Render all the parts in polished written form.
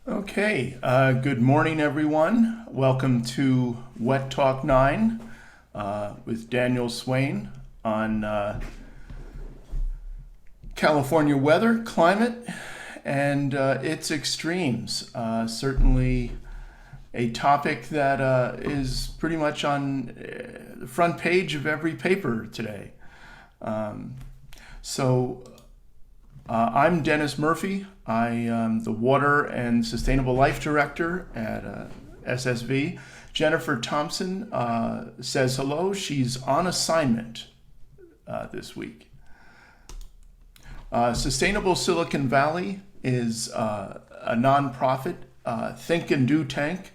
Okay, good morning, everyone. Welcome to Wet Talk 9 with Daniel Swain on California weather, climate, and its extremes. Certainly a topic that is pretty much on the front page of every paper today. So I'm Dennis Murphy. I am the Water and Sustainable Life Director at SSV. Jennifer Thompson says hello. She's on assignment this week. Sustainable Silicon Valley is a nonprofit think and do tank.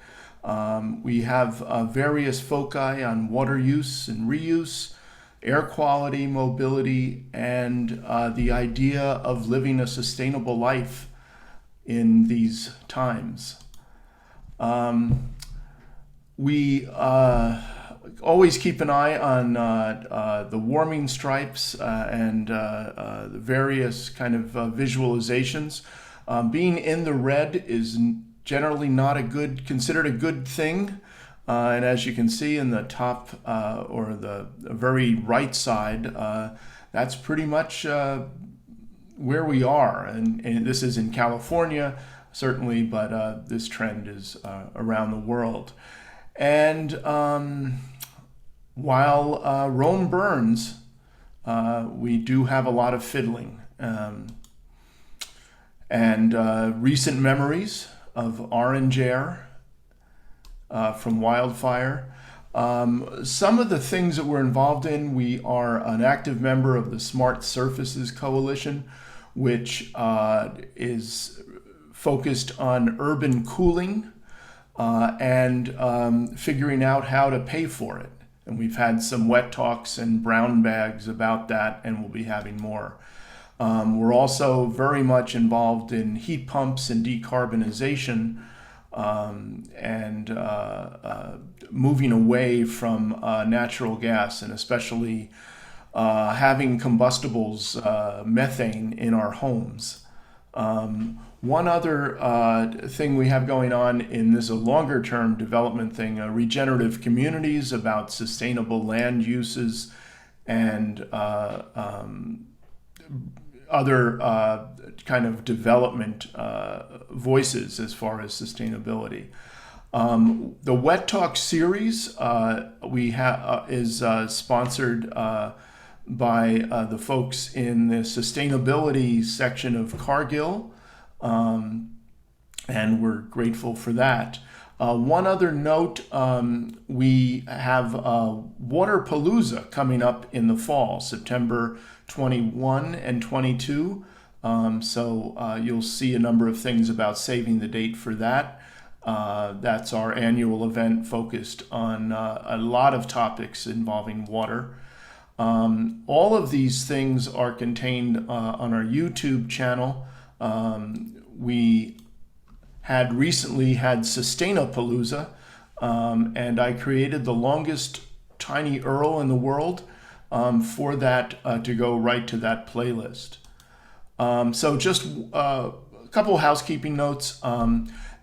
We have various foci on water use and reuse, air quality, mobility, and the idea of living a sustainable life in these times. We always keep an eye on the warming stripes and the various kind of visualizations. Being in the red is generally not considered a good thing. And as you can see in the top or the very right side, that's pretty much where we are. And this is in California, certainly, but this trend is around the world. And while Rome burns, we do have a lot of fiddling. And recent memories of orange air from Wildfire. Some of the things that we're involved in, we are an active member of the Smart Surfaces Coalition, which is focused on urban cooling and figuring out how to pay for it. And we've had some wet talks and brown bags about that, and we'll be having more. We're also very much involved in heat pumps and decarbonization, and moving away from natural gas, and especially having combustibles, methane in our homes. One other thing we have going on in this, a longer term development thing, regenerative communities, about sustainable land uses and other kind of development voices as far as sustainability. The Wet Talk series is sponsored by the folks in the sustainability section of Cargill, and we're grateful for that. One other note, we have Waterpalooza coming up in the fall, September 21 and 22. So you'll see a number of things about saving the date for that. That's our annual event focused on a lot of topics involving water. All of these things are contained on our YouTube channel. We had recently had Sustainapalooza, and I created the longest tiny URL in the world for that to go right to that playlist. So just a couple housekeeping notes.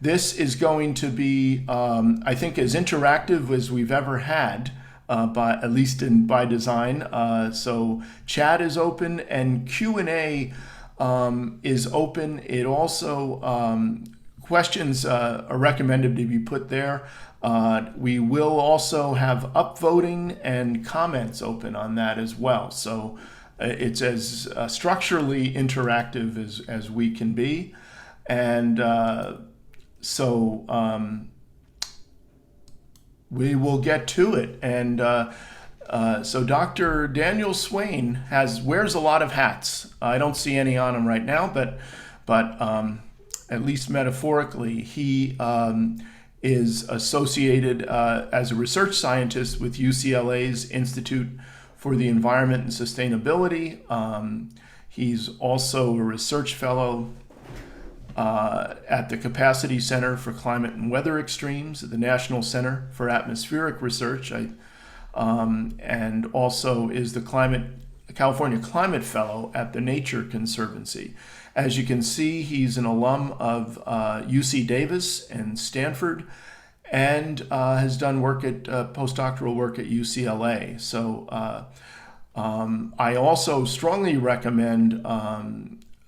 This is going to be, I think, as interactive as we've ever had, at least by design. So chat is open and Q&A is open. It also, questions are recommended to be put there. We will also have upvoting and comments open on that as well. So it's as structurally interactive as we can be. And so we will get to it. And so Dr. Daniel Swain wears a lot of hats. I don't see any on him right now, but at least metaphorically, he is associated as a research scientist with UCLA's Institute for the Environment and Sustainability. He's also a research fellow at the Capacity Center for Climate and Weather Extremes at the National Center for Atmospheric Research, and also is the California Climate Fellow at the Nature Conservancy. As you can see, he's an alum of UC Davis and Stanford, and has done work at postdoctoral work at UCLA. So I also strongly recommend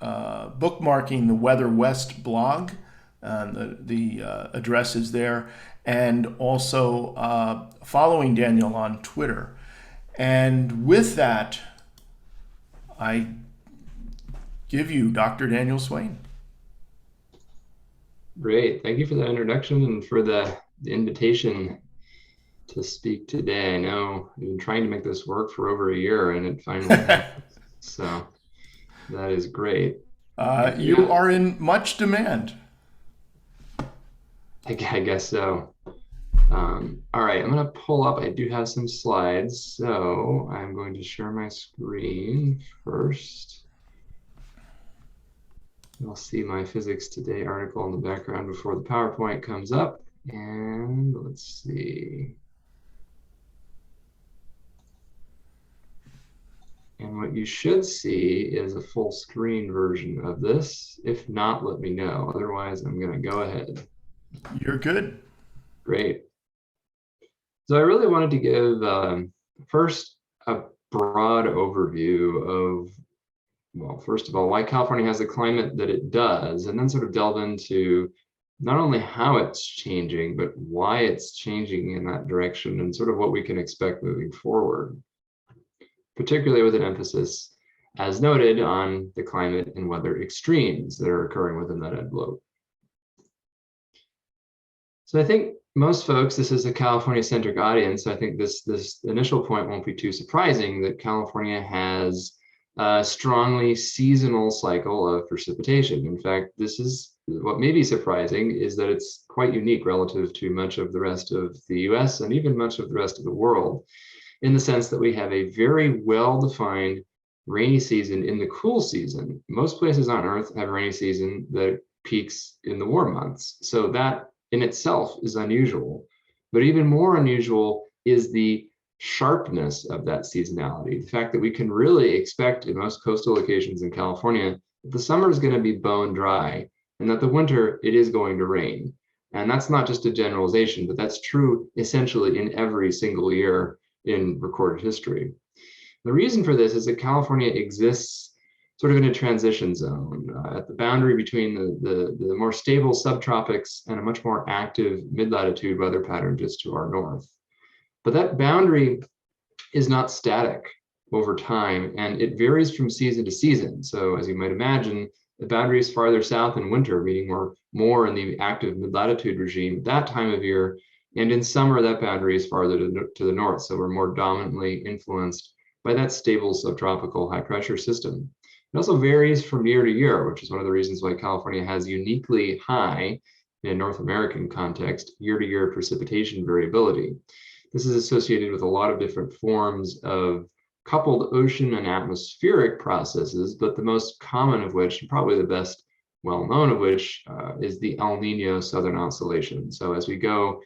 bookmarking the Weather West blog. The address is there, and also following Daniel on Twitter. And with that, I give you Dr. Daniel Swain. Great. Thank you for the introduction and for the invitation to speak today. I know I've been trying to make this work for over a year and it finally happened. So that is great. You are in much demand. I guess so. All right, I'm going to pull up. I do have some slides, so I'm going to share my screen first. You'll see my Physics Today article in the background before the PowerPoint comes up. And let's see. And what you should see is a full screen version of this. If not, let me know. Otherwise, I'm going to go ahead. You're good. Great. So I really wanted to give first a broad overview of, well, first of all, why California has the climate that it does, and then sort of delve into not only how it's changing, but why it's changing in that direction and sort of what we can expect moving forward, particularly with an emphasis, as noted, on the climate and weather extremes that are occurring within that envelope. So I think most folks, this is a California-centric audience. So I think this initial point won't be too surprising that California has a strongly seasonal cycle of precipitation. In fact, this is what may be surprising is that it's quite unique relative to much of the rest of the US and even much of the rest of the world, in the sense that we have a very well-defined rainy season in the cool season. Most places on Earth have a rainy season that peaks in the warm months. So that in itself is unusual, but even more unusual is the sharpness of that seasonality. The fact that we can really expect in most coastal locations in California that the summer is going to be bone dry and that the winter it is going to rain. And that's not just a generalization, but that's true essentially in every single year in recorded history. The reason for this is that California exists sort of in a transition zone at the boundary between the more stable subtropics and a much more active mid-latitude weather pattern just to our north. But that boundary is not static over time, and it varies from season to season. So as you might imagine, the boundary is farther south in winter, meaning we're more in the active mid-latitude regime at that time of year. And in summer, that boundary is farther to the north. So we're more dominantly influenced by that stable subtropical high pressure system. It also varies from year to year, which is one of the reasons why California has uniquely high, in a North American context, year-to-year precipitation variability. This is associated with a lot of different forms of coupled ocean and atmospheric processes, but the most common of which, and probably the best well-known of which, is the El Nino Southern Oscillation. So as we go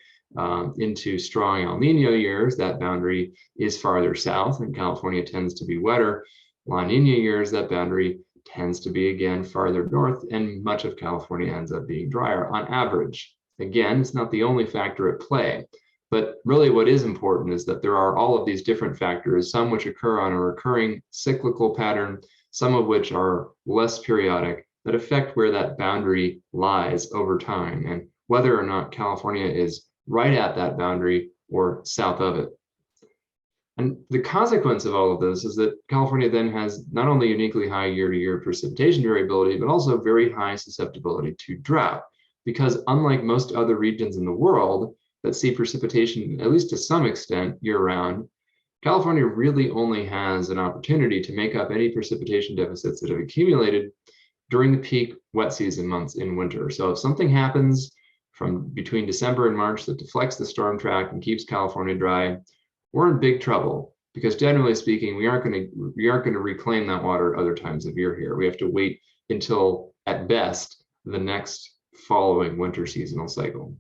into strong El Nino years, that boundary is farther south and California tends to be wetter. La Nina years, that boundary tends to be again farther north and much of California ends up being drier on average. Again, it's not the only factor at play, but really what is important is that there are all of these different factors, some which occur on a recurring cyclical pattern, some of which are less periodic, that affect where that boundary lies over time and whether or not California is right at that boundary or south of it. And the consequence of all of this is that California then has not only uniquely high year-to-year precipitation variability, but also very high susceptibility to drought. Because unlike most other regions in the world that see precipitation, at least to some extent, year-round, California really only has an opportunity to make up any precipitation deficits that have accumulated during the peak wet season months in winter. So if something happens from between December and March that deflects the storm track and keeps California dry, we're in big trouble because generally speaking, we aren't going to reclaim that water other times of year here. We have to wait until at best the next following winter seasonal cycle.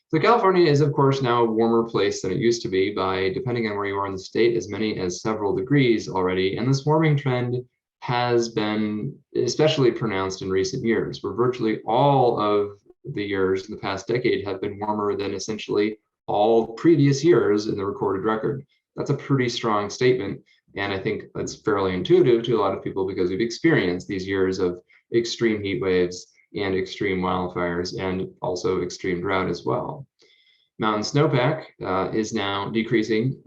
So California is of course now a warmer place than it used to be by, depending on where you are in the state, as many as several degrees already. And this warming trend has been especially pronounced in recent years, where virtually all of the years in the past decade have been warmer than essentially all previous years in the recorded record. That's a pretty strong statement. And I think that's fairly intuitive to a lot of people because we've experienced these years of extreme heat waves and extreme wildfires and also extreme drought as well. Mountain snowpack is now decreasing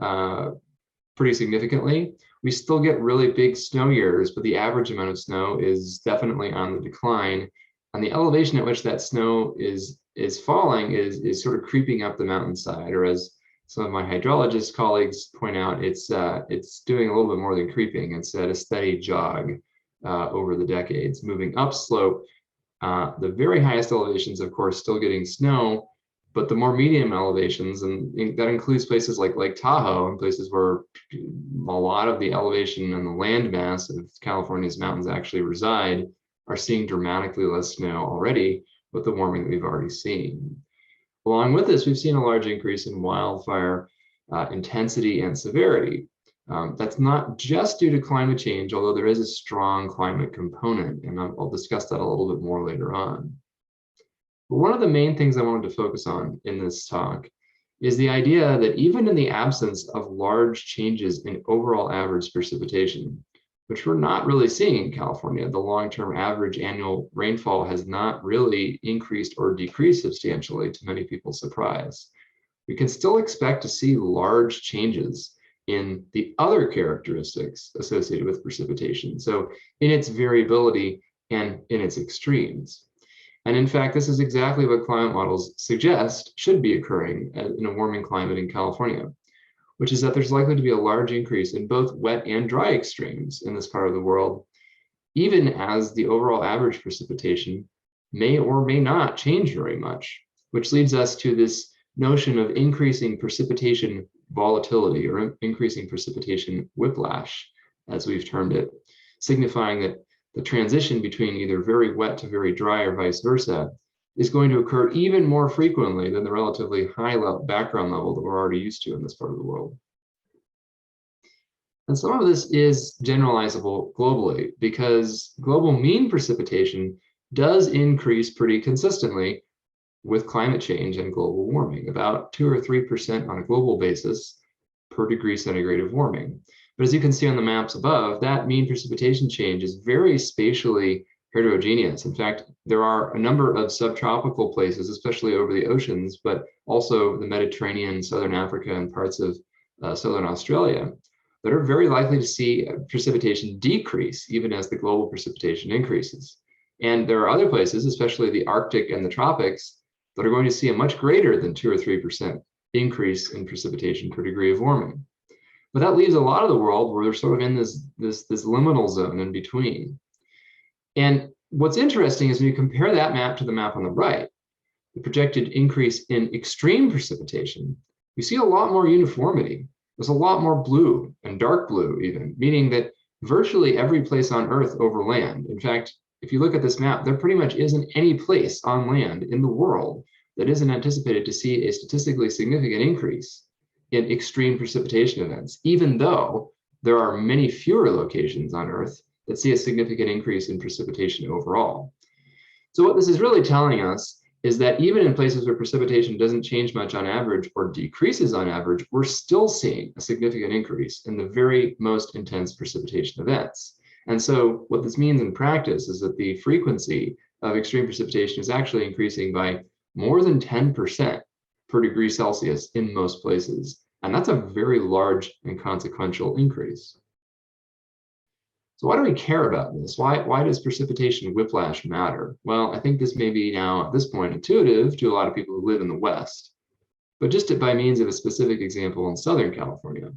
pretty significantly. We still get really big snow years, but the average amount of snow is definitely on the decline. And the elevation at which that snow is falling is sort of creeping up the mountainside, or as some of my hydrologist colleagues point out, it's doing a little bit more than creeping. It's at a steady jog over the decades, moving upslope. The very highest elevations, of course, still getting snow, but the more medium elevations, and that includes places like Lake Tahoe and places where a lot of the elevation and the land mass of California's mountains actually reside, are seeing dramatically less snow already with the warming that we've already seen. Along with this, we've seen a large increase in wildfire intensity and severity. That's not just due to climate change, although there is a strong climate component, and I'll discuss that a little bit more later on. But one of the main things I wanted to focus on in this talk is the idea that even in the absence of large changes in overall average precipitation, which we're not really seeing in California, the long-term average annual rainfall has not really increased or decreased substantially, to many people's surprise. We can still expect to see large changes in the other characteristics associated with precipitation, so in its variability and in its extremes. And in fact, this is exactly what climate models suggest should be occurring in a warming climate in California, which is that there's likely to be a large increase in both wet and dry extremes in this part of the world, even as the overall average precipitation may or may not change very much, which leads us to this notion of increasing precipitation volatility, or increasing precipitation whiplash, as we've termed it, signifying that the transition between either very wet to very dry or vice versa is going to occur even more frequently than the relatively high background level that we're already used to in this part of the world. And some of this is generalizable globally, because global mean precipitation does increase pretty consistently with climate change and global warming, about 2 or 3% on a global basis per degree centigrade of warming. But as you can see on the maps above, that mean precipitation change is very spatially heterogeneous. In fact, there are a number of subtropical places, especially over the oceans, but also the Mediterranean, Southern Africa, and parts of Southern Australia, that are very likely to see precipitation decrease even as the global precipitation increases. And there are other places, especially the Arctic and the tropics, that are going to see a much greater than 2 or 3% increase in precipitation per degree of warming. But that leaves a lot of the world where they're sort of in this liminal zone in between. And what's interesting is when you compare that map to the map on the right, the projected increase in extreme precipitation, you see a lot more uniformity. There's a lot more blue and dark blue even, meaning that virtually every place on Earth over land. In fact, if you look at this map, there pretty much isn't any place on land in the world that isn't anticipated to see a statistically significant increase in extreme precipitation events, even though there are many fewer locations on Earth that see a significant increase in precipitation overall. So what this is really telling us is that even in places where precipitation doesn't change much on average or decreases on average, we're still seeing a significant increase in the very most intense precipitation events. And so what this means in practice is that the frequency of extreme precipitation is actually increasing by more than 10% per degree Celsius in most places. And that's a very large and consequential increase. So why do we care about this? Why does precipitation whiplash matter? Well, I think this may be now at this point intuitive to a lot of people who live in the West, but just by means of a specific example in Southern California.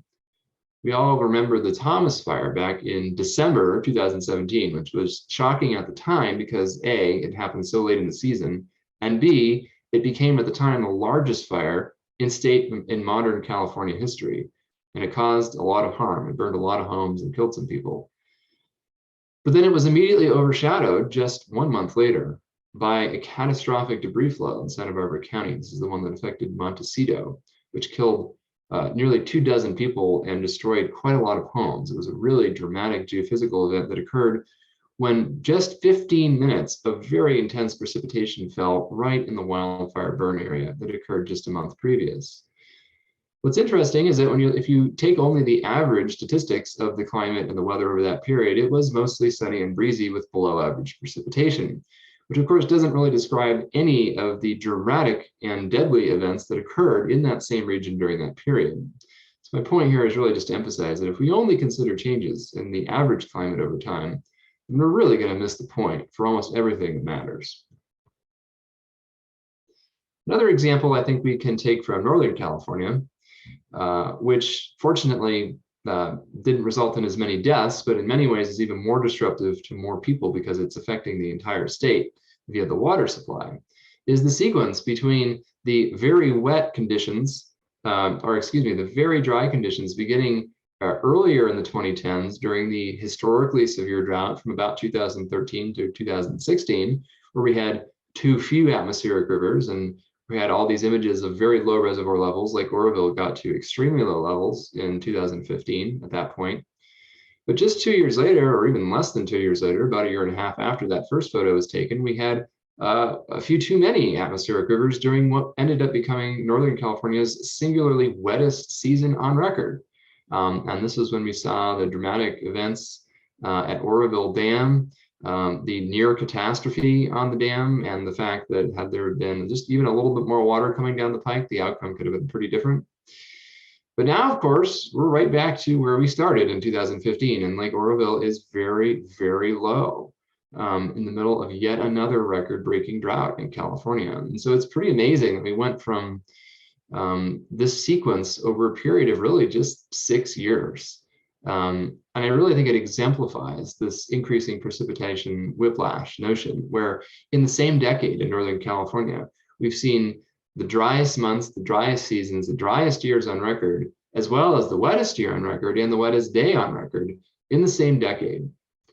We all remember the Thomas Fire back in December 2017, which was shocking at the time because A, it happened so late in the season, and B, it became at the time the largest fire in modern California history, and it caused a lot of harm. It burned a lot of homes and killed some people. But then it was immediately overshadowed just 1 month later by a catastrophic debris flow in Santa Barbara County. This is the one that affected Montecito, which killed nearly 24 people and destroyed quite a lot of homes. It was a really dramatic geophysical event that occurred when just 15 minutes of very intense precipitation fell right in the wildfire burn area that occurred just a month previous. What's interesting is that if you take only the average statistics of the climate and the weather over that period, it was mostly sunny and breezy with below average precipitation, which of course doesn't really describe any of the dramatic and deadly events that occurred in that same region during that period. So my point here is really just to emphasize that if we only consider changes in the average climate over time, then we're really going to miss the point for almost everything that matters. Another example I think we can take from Northern California, which fortunately didn't result in as many deaths, but in many ways is even more disruptive to more people because it's affecting the entire state via the water supply, is the sequence between the very wet conditions, the very dry conditions beginning earlier in the 2010s during the historically severe drought from about 2013 to 2016, where we had too few atmospheric rivers and we had all these images of very low reservoir levels. Lake Oroville got to extremely low levels in 2015 at that point. But just 2 years later, or even less than 2 years later, about a year and a half after that first photo was taken, we had a few too many atmospheric rivers during what ended up becoming Northern California's singularly wettest season on record. And this was when we saw the dramatic events at Oroville Dam, the near catastrophe on the dam, and the fact that had there been just even a little bit more water coming down the pike, the outcome could have been pretty different. But now, of course, we're right back to where we started in 2015, and Lake Oroville is very, very low in the middle of yet another record-breaking drought in California. And so it's pretty amazing that we went from this sequence over a period of really just 6 years. And I really think it exemplifies this increasing precipitation whiplash notion, where in the same decade in Northern California, we've seen the driest months, the driest seasons, the driest years on record, as well as the wettest year on record and the wettest day on record in the same decade.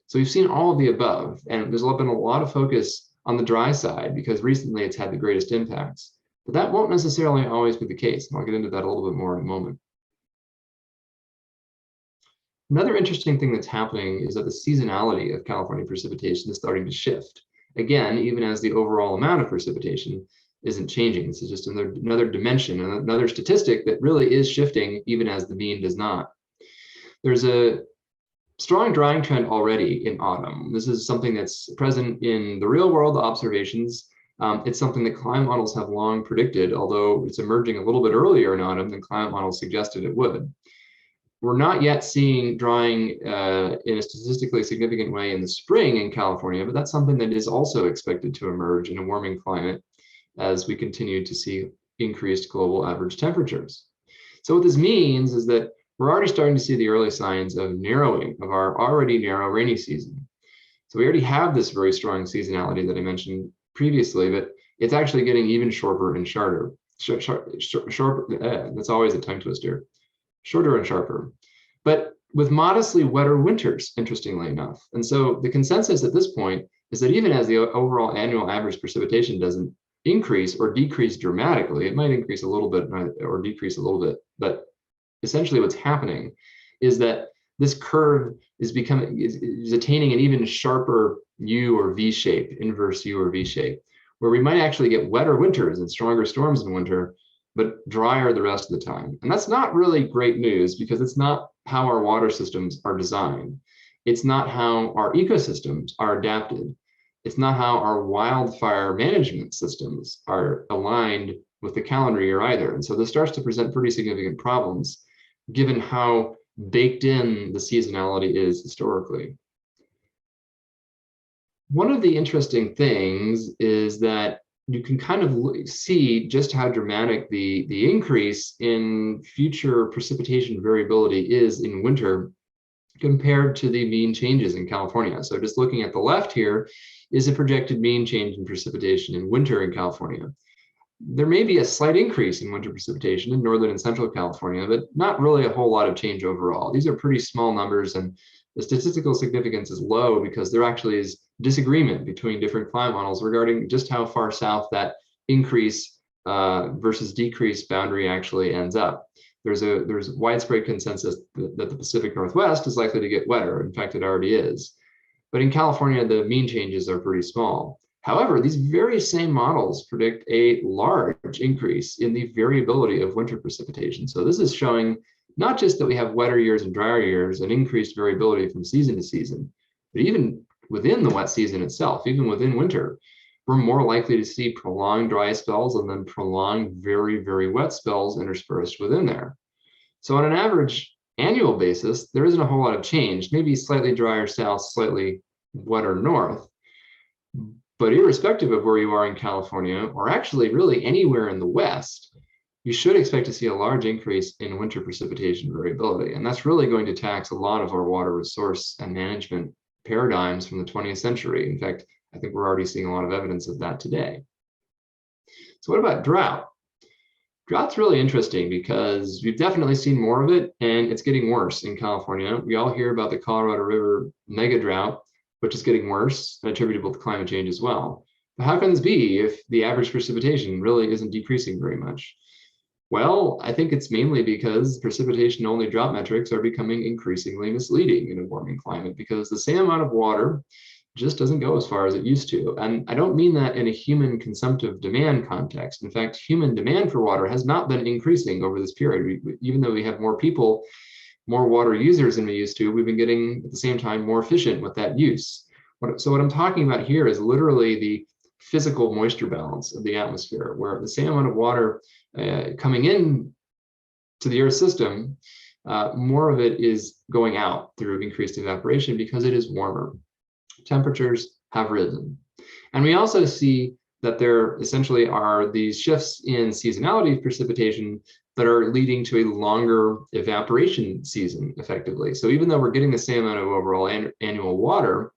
So we've seen all of the above, and there's been a lot of focus on the dry side because recently it's had the greatest impacts. But that won't necessarily always be the case, and I'll get into that a little bit more in a moment. Another interesting thing that's happening is that the seasonality of California precipitation is starting to shift. Again, even as the overall amount of precipitation isn't changing. This is just another dimension, another statistic that really is shifting even as the mean does not. There's a strong drying trend already in autumn. This is something that's present in the real world observations. It's something that climate models have long predicted, although it's emerging a little bit earlier in autumn than climate models suggested it would. We're not yet seeing drying in a statistically significant way in the spring in California, but that's something that is also expected to emerge in a warming climate as we continue to see increased global average temperatures. So what this means is that we're already starting to see the early signs of narrowing of our already narrow rainy season. So we already have this very strong seasonality that I mentioned previously, but it's actually getting even shorter and sharper. That's always a tongue twister. Shorter and sharper, but with modestly wetter winters, interestingly enough. And so the consensus at this point is that even as the overall annual average precipitation doesn't increase or decrease dramatically, it might increase a little bit or decrease a little bit, but essentially what's happening is that this curve is attaining an even sharper U or V shape, inverse U or V shape, where we might actually get wetter winters and stronger storms in winter, but drier the rest of the time. And that's not really great news because it's not how our water systems are designed. It's not how our ecosystems are adapted. It's not how our wildfire management systems are aligned with the calendar year either. And so this starts to present pretty significant problems given how baked in the seasonality is historically. One of the interesting things is that you can kind of see just how dramatic the increase in future precipitation variability is in winter compared to the mean changes in California. So just looking at the left here is a projected mean change in precipitation in winter in California. There may be a slight increase in winter precipitation in northern and central California, but not really a whole lot of change overall. These are pretty small numbers, and the statistical significance is low because there actually is disagreement between different climate models regarding just how far south that increase versus decrease boundary actually ends up. there's widespread consensus that the Pacific Northwest is likely to get wetter. In fact, it already is. But in California, the mean changes are pretty small. However, these very same models predict a large increase in the variability of winter precipitation. So this is showing not just that we have wetter years and drier years and increased variability from season to season, but even within the wet season itself, even within winter, we're more likely to see prolonged dry spells and then prolonged very, very wet spells interspersed within there. So on an average annual basis, there isn't a whole lot of change, maybe slightly drier south, slightly wetter north. But irrespective of where you are in California, or actually really anywhere in the West, you should expect to see a large increase in winter precipitation variability. And that's really going to tax a lot of our water resource and management paradigms from the 20th century. In fact, I think we're already seeing a lot of evidence of that today. So what about drought? Drought's really interesting because we've definitely seen more of it, and it's getting worse in California. We all hear about the Colorado River mega drought, which is getting worse and attributable to climate change as well. But how can this be if the average precipitation really isn't decreasing very much? Well, I think it's mainly because precipitation-only drought metrics are becoming increasingly misleading in a warming climate, because the same amount of water just doesn't go as far as it used to. And I don't mean that in a human consumptive demand context. In fact, human demand for water has not been increasing over this period. Even though we have more people, more water users than we used to, we've been getting at the same time more efficient with that use. So what I'm talking about here is literally the physical moisture balance of the atmosphere, where the same amount of water coming in to the Earth system, more of it is going out through increased evaporation because it is warmer. Temperatures have risen. And we also see that there essentially are these shifts in seasonality of precipitation that are leading to a longer evaporation season effectively. So even though we're getting the same amount of overall annual water,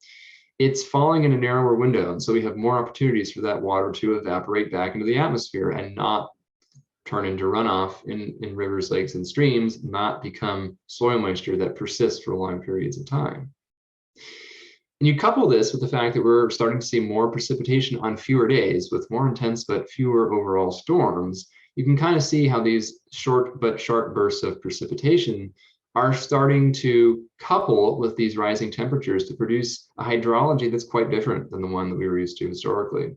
it's falling in a narrower window. And so we have more opportunities for that water to evaporate back into the atmosphere and not turn into runoff in rivers, lakes, and streams, not become soil moisture that persists for long periods of time. And you couple this with the fact that we're starting to see more precipitation on fewer days with more intense but fewer overall storms, you can kind of see how these short but sharp bursts of precipitation are starting to couple with these rising temperatures to produce a hydrology that's quite different than the one that we were used to historically.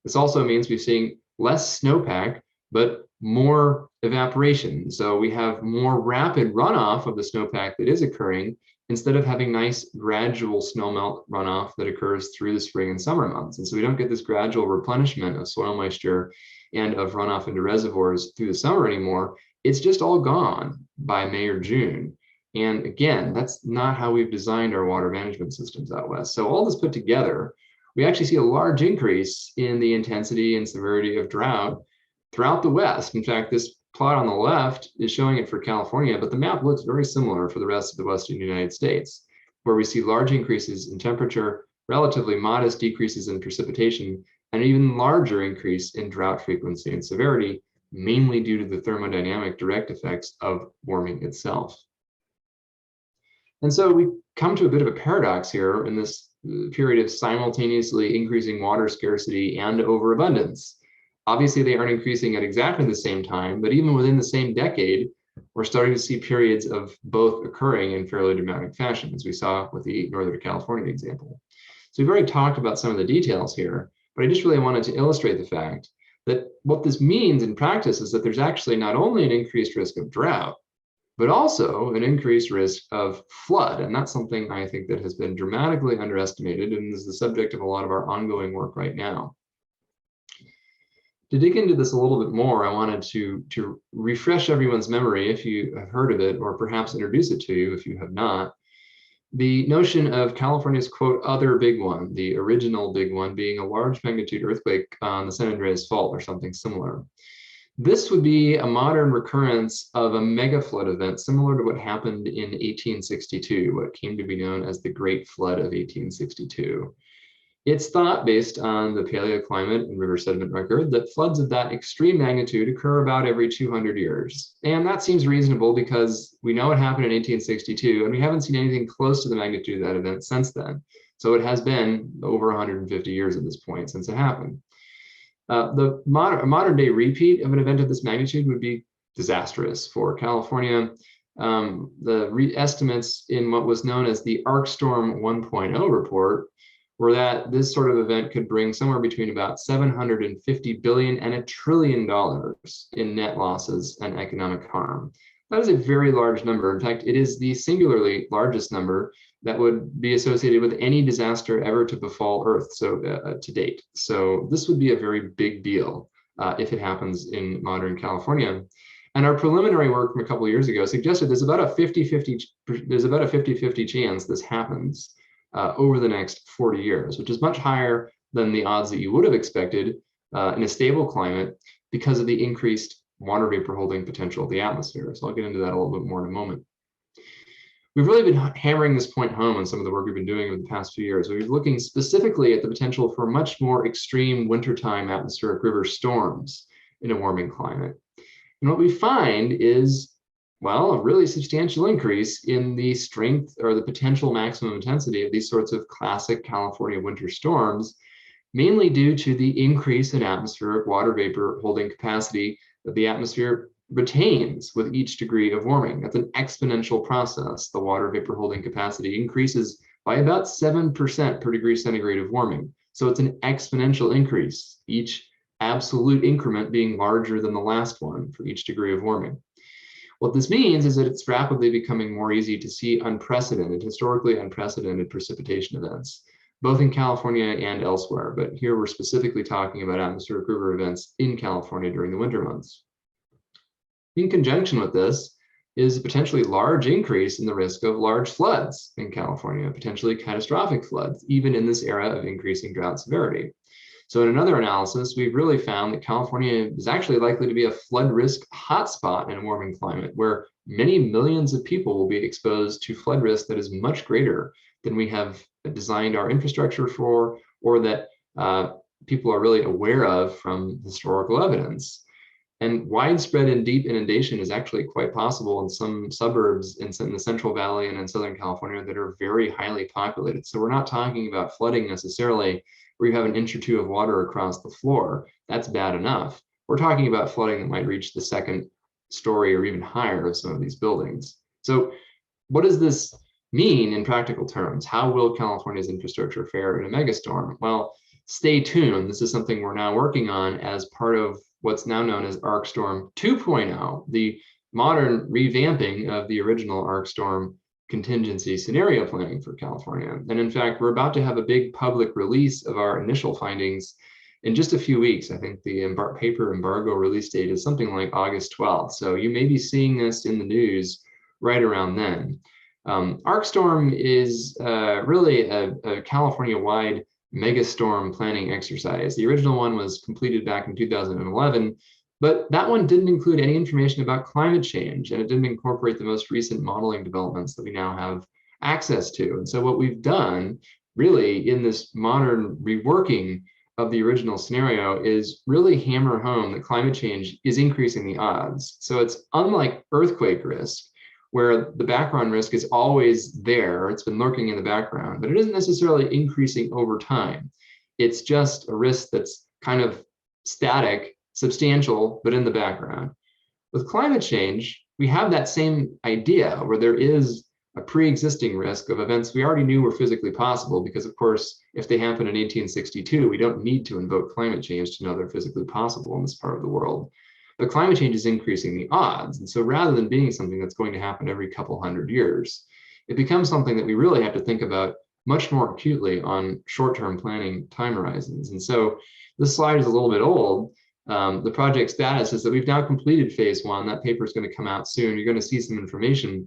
This also means we're seeing less snowpack, but more evaporation. So we have more rapid runoff of the snowpack that is occurring, instead of having nice gradual snowmelt runoff that occurs through the spring and summer months. And so we don't get this gradual replenishment of soil moisture and of runoff into reservoirs through the summer anymore. It's just all gone by May or June. And again, that's not how we've designed our water management systems out west. So all this put together, we actually see a large increase in the intensity and severity of drought throughout the West. In fact, this plot on the left is showing it for California, but the map looks very similar for the rest of the Western United States, where we see large increases in temperature, relatively modest decreases in precipitation, and an even larger increase in drought frequency and severity, mainly due to the thermodynamic direct effects of warming itself. And so we come to a bit of a paradox here in this period of simultaneously increasing water scarcity and overabundance. Obviously, they aren't increasing at exactly the same time, but even within the same decade, we're starting to see periods of both occurring in fairly dramatic fashion, as we saw with the Northern California example. So we've already talked about some of the details here, but I just really wanted to illustrate the fact that what this means in practice is that there's actually not only an increased risk of drought, but also an increased risk of flood. And that's something I think that has been dramatically underestimated and is the subject of a lot of our ongoing work right now. To dig into this a little bit more, I wanted to refresh everyone's memory, if you have heard of it, or perhaps introduce it to you if you have not. The notion of California's, quote, other big one, the original big one being a large magnitude earthquake on the San Andreas Fault or something similar. This would be a modern recurrence of a mega flood event similar to what happened in 1862, what came to be known as the Great Flood of 1862. It's thought, based on the paleoclimate and river sediment record, that floods of that extreme magnitude occur about every 200 years. And that seems reasonable because we know it happened in 1862, and we haven't seen anything close to the magnitude of that event since then. So it has been over 150 years at this point since it happened. The modern day repeat of an event of this magnitude would be disastrous for California. The estimates in what was known as the ArcStorm 1.0 report were that this sort of event could bring somewhere between about 750 billion and $1 trillion in net losses and economic harm. That is a very large number. In fact, it is the singularly largest number that would be associated with any disaster ever to befall Earth to date. So this would be a very big deal if it happens in modern California. And our preliminary work from a couple of years ago suggested there's about a 50-50 chance this happens over the next 40 years, which is much higher than the odds that you would have expected in a stable climate because of the increased water vapor holding potential of the atmosphere. So I'll get into that a little bit more in a moment. We've really been hammering this point home in some of the work we've been doing over the past few years. We're looking specifically at the potential for much more extreme wintertime atmospheric river storms in a warming climate. And what we find is, well, a really substantial increase in the strength or the potential maximum intensity of these sorts of classic California winter storms, mainly due to the increase in atmospheric water vapor holding capacity that the atmosphere retains with each degree of warming. That's an exponential process. The water vapor holding capacity increases by about 7% per degree centigrade of warming. So it's an exponential increase, each absolute increment being larger than the last one for each degree of warming. What this means is that it's rapidly becoming more easy to see historically unprecedented precipitation events, both in California and elsewhere. But here we're specifically talking about atmospheric river events in California during the winter months. In conjunction with this is a potentially large increase in the risk of large floods in California, potentially catastrophic floods, even in this era of increasing drought severity. So in another analysis, we've really found that California is actually likely to be a flood risk hotspot in a warming climate, where many millions of people will be exposed to flood risk that is much greater than we have designed our infrastructure for, or that people are really aware of from historical evidence. And widespread and deep inundation is actually quite possible in some suburbs in the Central Valley and in Southern California that are very highly populated. So we're not talking about flooding necessarily where you have an inch or two of water across the floor. That's bad enough. We're talking about flooding that might reach the second story or even higher of some of these buildings. So what does this mean in practical terms? How will California's infrastructure fare in a megastorm? Well, stay tuned. This is something we're now working on as part of what's now known as ArcStorm 2.0, the modern revamping of the original ArcStorm contingency scenario planning for California. And in fact, we're about to have a big public release of our initial findings in just a few weeks. I think the paper embargo release date is something like August 12th. So you may be seeing this in the news right around then. ArcStorm is really a California-wide megastorm planning exercise. The original one was completed back in 2011, but that one didn't include any information about climate change, and it didn't incorporate the most recent modeling developments that we now have access to. And so what we've done really in this modern reworking of the original scenario is really hammer home that climate change is increasing the odds. So it's unlike earthquake risk, where the background risk is always there. It's been lurking in the background, but it isn't necessarily increasing over time. It's just a risk that's kind of static, substantial, but in the background. With climate change, we have that same idea where there is a pre-existing risk of events we already knew were physically possible, because of course, if they happen in 1862, we don't need to invoke climate change to know they're physically possible in this part of the world. But climate change is increasing the odds. And so rather than being something that's going to happen every couple hundred years, it becomes something that we really have to think about much more acutely on short-term planning time horizons. And so this slide is a little bit old. The project status is that we've now completed phase one. That paper is going to come out soon. You're going to see some information,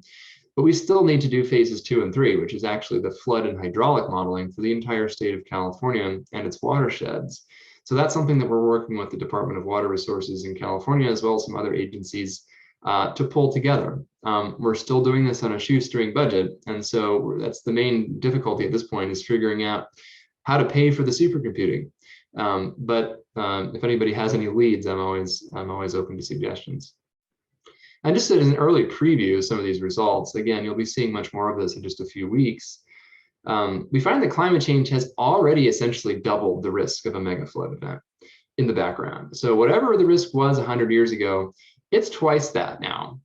but we still need to do phases 2 and 3, which is actually the flood and hydraulic modeling for the entire state of California and its watersheds. So that's something that we're working with the Department of Water Resources in California, as well as some other agencies to pull together. We're still doing this on a shoestring budget. And so that's the main difficulty at this point, is figuring out how to pay for the supercomputing. But if anybody has any leads, I'm always open to suggestions. And just as an early preview of some of these results, again, you'll be seeing much more of this in just a few weeks. We find that climate change has already essentially doubled the risk of a mega flood event in the background. So whatever the risk was 100 years ago, It's twice that now,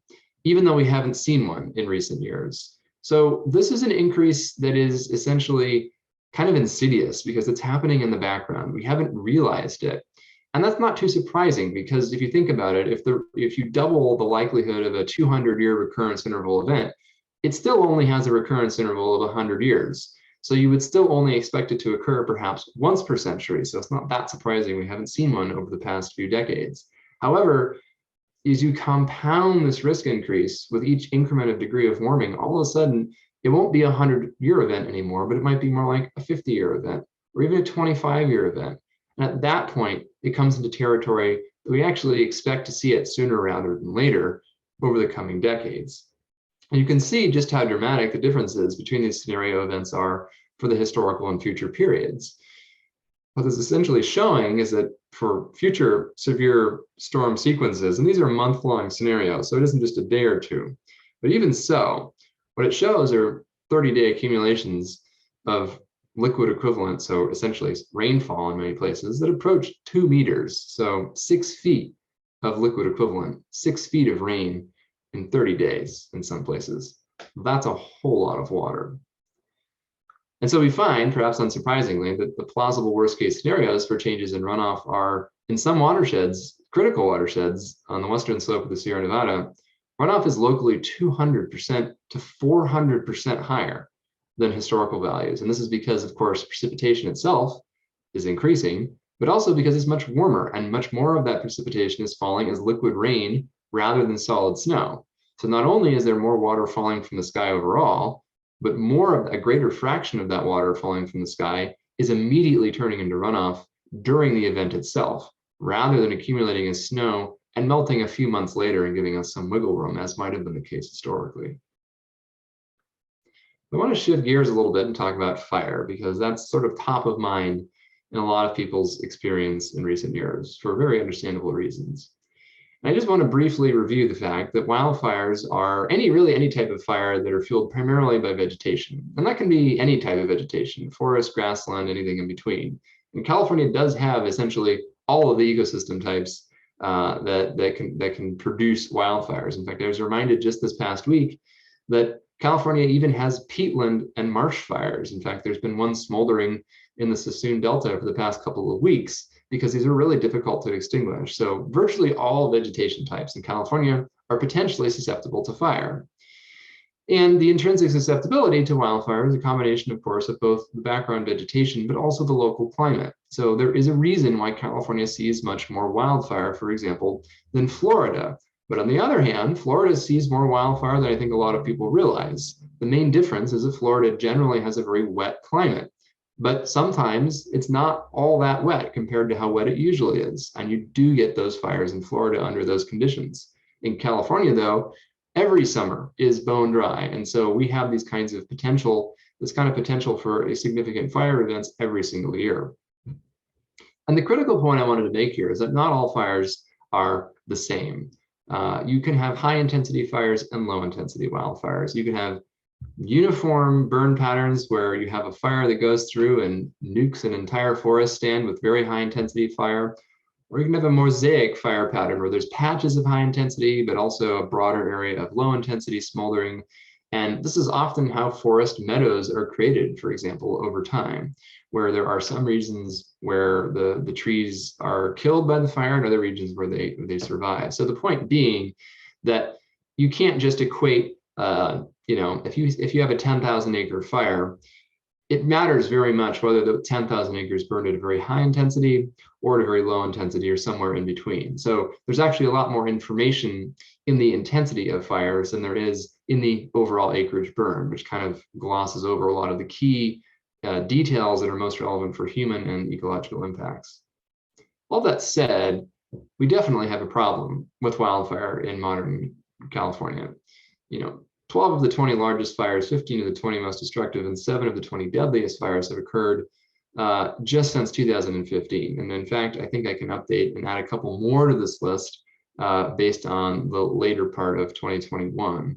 even though we haven't seen one in recent years. So this is an increase that is essentially kind of insidious because it's happening in the background. We haven't realized it. And that's not too surprising because if you think about it, if you double the likelihood of a 200-year recurrence interval event, it still only has a recurrence interval of 100 years. So you would still only expect it to occur perhaps once per century. So it's not that surprising we haven't seen one over the past few decades. However, as you compound this risk increase with each increment of degree of warming, all of a sudden, it won't be a 100-year event anymore, but it might be more like a 50-year event or even a 25-year event. And at that point, it comes into territory that we actually expect to see it sooner rather than later over the coming decades. And you can see just how dramatic the differences between these scenario events are for the historical and future periods. What this is essentially showing is that for future severe storm sequences, and these are month-long scenarios, so it isn't just a day or two, but even so, what it shows are 30-day accumulations of liquid equivalent, so essentially rainfall in many places that approach 2 meters, so 6 feet of liquid equivalent, 6 feet of rain in 30 days in some places. That's a whole lot of water. And so we find, perhaps unsurprisingly, that the plausible worst case scenarios for changes in runoff are, in some watersheds, critical watersheds on the western slope of the Sierra Nevada, runoff is locally 200% to 400% higher than historical values. And this is because, of course, precipitation itself is increasing, but also because it's much warmer and much more of that precipitation is falling as liquid rain rather than solid snow. So not only is there more water falling from the sky overall, but more of a greater fraction of that water falling from the sky is immediately turning into runoff during the event itself, rather than accumulating as snow and melting a few months later and giving us some wiggle room, as might have been the case historically. I want to shift gears a little bit and talk about fire, because that's sort of top of mind in a lot of people's experience in recent years for very understandable reasons. I just want to briefly review the fact that wildfires are really any type of fire that are fueled primarily by vegetation. And that can be any type of vegetation, forest, grassland, anything in between. And California does have essentially all of the ecosystem types that can produce wildfires. In fact, I was reminded just this past week that California even has peatland and marsh fires. In fact, there's been one smoldering in the Sassoon Delta for the past couple of weeks, because these are really difficult to extinguish. So virtually all vegetation types in California are potentially susceptible to fire. And the intrinsic susceptibility to wildfire is a combination, of course, of both the background vegetation, but also the local climate. So there is a reason why California sees much more wildfire, for example, than Florida. But on the other hand, Florida sees more wildfire than I think a lot of people realize. The main difference is that Florida generally has a very wet climate. But sometimes it's not all that wet compared to how wet it usually is. And you do get those fires in Florida under those conditions. In California, though, every summer is bone dry. And so we have this kind of potential for a significant fire events every single year. And the critical point I wanted to make here is that not all fires are the same. You can have high intensity fires and low intensity wildfires. You can have uniform burn patterns where you have a fire that goes through and nukes an entire forest stand with very high intensity fire, or you can have a mosaic fire pattern where there's patches of high intensity, but also a broader area of low intensity smoldering. And this is often how forest meadows are created, for example, over time, where there are some regions where the trees are killed by the fire and other regions where they survive. So the point being that you can't just equate if you have a 10,000 acre fire, it matters very much whether the 10,000 acres burned at a very high intensity or at a very low intensity or somewhere in between. So there's actually a lot more information in the intensity of fires than there is in the overall acreage burned, which kind of glosses over a lot of the key details that are most relevant for human and ecological impacts. All that said, we definitely have a problem with wildfire in modern California. 12 of the 20 largest fires, 15 of the 20 most destructive, and 7 of the 20 deadliest fires have occurred just since 2015. And in fact, I think I can update and add a couple more to this list based on the later part of 2021.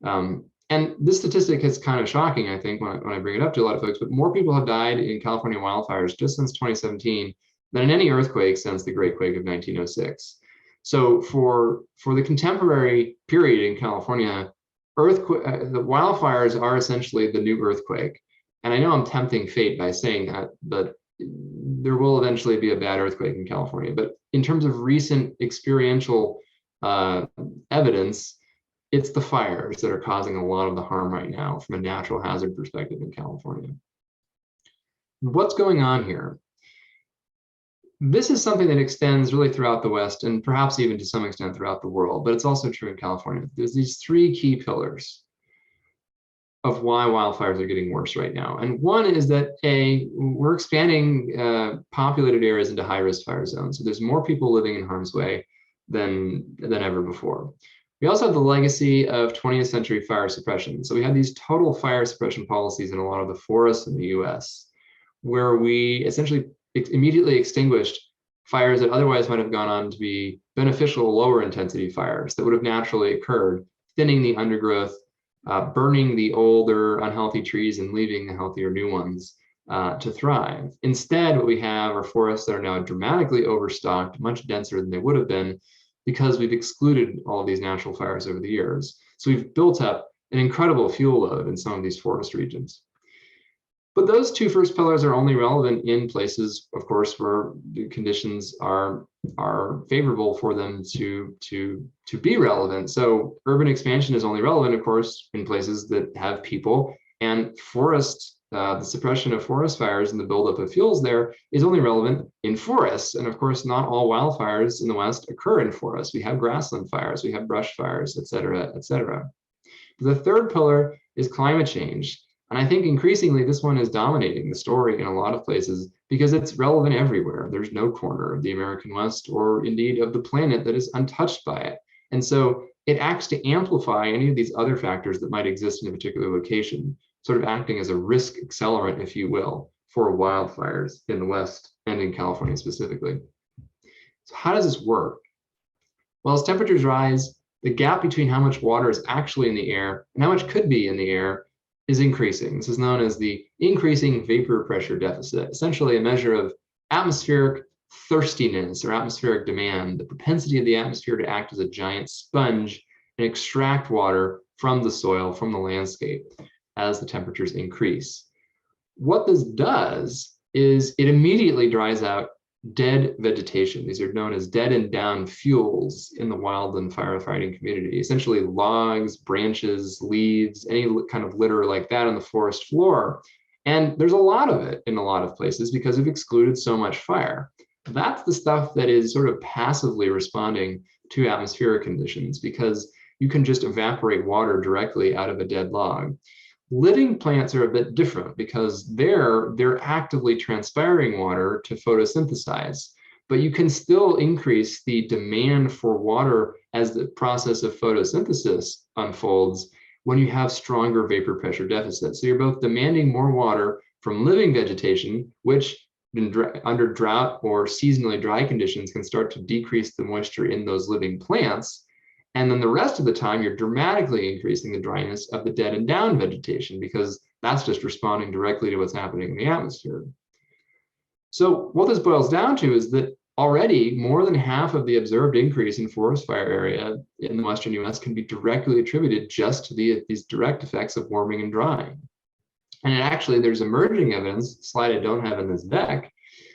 And this statistic is kind of shocking, I think, when I bring it up to a lot of folks, but more people have died in California wildfires just since 2017 than in any earthquake since the Great Quake of 1906. So for the contemporary period in California, the wildfires are essentially the new earthquake. And I know I'm tempting fate by saying that, but there will eventually be a bad earthquake in California. But in terms of recent experiential evidence, it's the fires that are causing a lot of the harm right now from a natural hazard perspective in California. What's going on here? This is something that extends really throughout the West and perhaps even to some extent throughout the world, but it's also true in California. There's these three key pillars of why wildfires are getting worse right now. And one is that we're expanding populated areas into high-risk fire zones. So there's more people living in harm's way than ever before. We also have the legacy of 20th century fire suppression. So we had these total fire suppression policies in a lot of the forests in the US, where we essentially immediately extinguished fires that otherwise might have gone on to be beneficial lower intensity fires that would have naturally occurred, thinning the undergrowth, burning the older unhealthy trees and leaving the healthier new ones to thrive. Instead, what we have are forests that are now dramatically overstocked, much denser than they would have been, because we've excluded all of these natural fires over the years. So we've built up an incredible fuel load in some of these forest regions. But those two first pillars are only relevant in places, of course, where the conditions are favorable for them to be relevant. So urban expansion is only relevant, of course, in places that have people, and the suppression of forest fires and the buildup of fuels there is only relevant in forests. And of course, not all wildfires in the West occur in forests. We have grassland fires, we have brush fires, et cetera, et cetera. The third pillar is climate change. And I think increasingly this one is dominating the story in a lot of places because it's relevant everywhere. There's no corner of the American West or indeed of the planet that is untouched by it. And so it acts to amplify any of these other factors that might exist in a particular location, sort of acting as a risk accelerant, if you will, for wildfires in the West and in California specifically. So how does this work? Well, as temperatures rise, the gap between how much water is actually in the air and how much could be in the air is increasing. This is known as the increasing vapor pressure deficit, essentially a measure of atmospheric thirstiness or atmospheric demand, the propensity of the atmosphere to act as a giant sponge and extract water from the soil, from the landscape, as the temperatures increase. What this does is it immediately dries out dead vegetation. These are known as dead and down fuels in the wildland firefighting community, essentially logs, branches, leaves, any kind of litter like that on the forest floor. And there's a lot of it in a lot of places because we've excluded so much fire. That's the stuff that is sort of passively responding to atmospheric conditions because you can just evaporate water directly out of a dead log. Living plants are a bit different because they're actively transpiring water to photosynthesize, but you can still increase the demand for water as the process of photosynthesis unfolds when you have stronger vapor pressure deficits. So you're both demanding more water from living vegetation, which under drought or seasonally dry conditions can start to decrease the moisture in those living plants. And then the rest of the time, you're dramatically increasing the dryness of the dead and down vegetation because that's just responding directly to what's happening in the atmosphere. So what this boils down to is that already more than half of the observed increase in forest fire area in the Western US can be directly attributed just to these direct effects of warming and drying. And actually, there's emerging evidence, slide I don't have in this deck,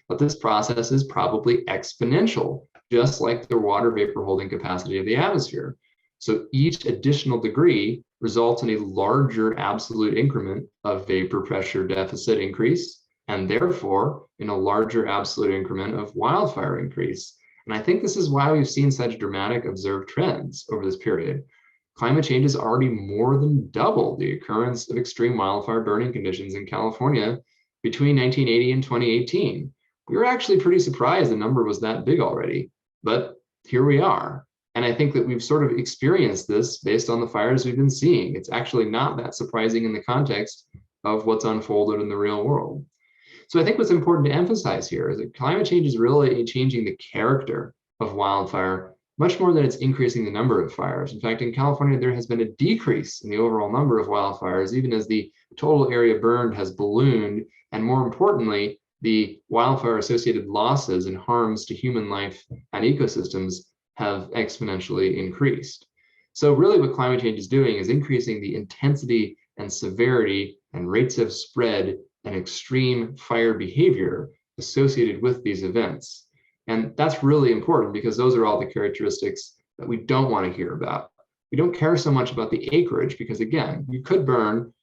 but this process is probably exponential, just like the water vapor holding capacity of the atmosphere. So each additional degree results in a larger absolute increment of vapor pressure deficit increase, and therefore in a larger absolute increment of wildfire increase. And I think this is why we've seen such dramatic observed trends over this period. Climate change has already more than doubled the occurrence of extreme wildfire burning conditions in California between 1980 and 2018. We were actually pretty surprised the number was that big already, but here we are. And I think that we've sort of experienced this based on the fires we've been seeing. It's actually not that surprising in the context of what's unfolded in the real world. So I think what's important to emphasize here is that climate change is really changing the character of wildfire much more than it's increasing the number of fires. In fact, in California, there has been a decrease in the overall number of wildfires, even as the total area burned has ballooned, and more importantly, the wildfire-associated losses and harms to human life and ecosystems have exponentially increased. So really what climate change is doing is increasing the intensity and severity and rates of spread and extreme fire behavior associated with these events. And that's really important because those are all the characteristics that we don't want to hear about. We don't care so much about the acreage because, again, you could burn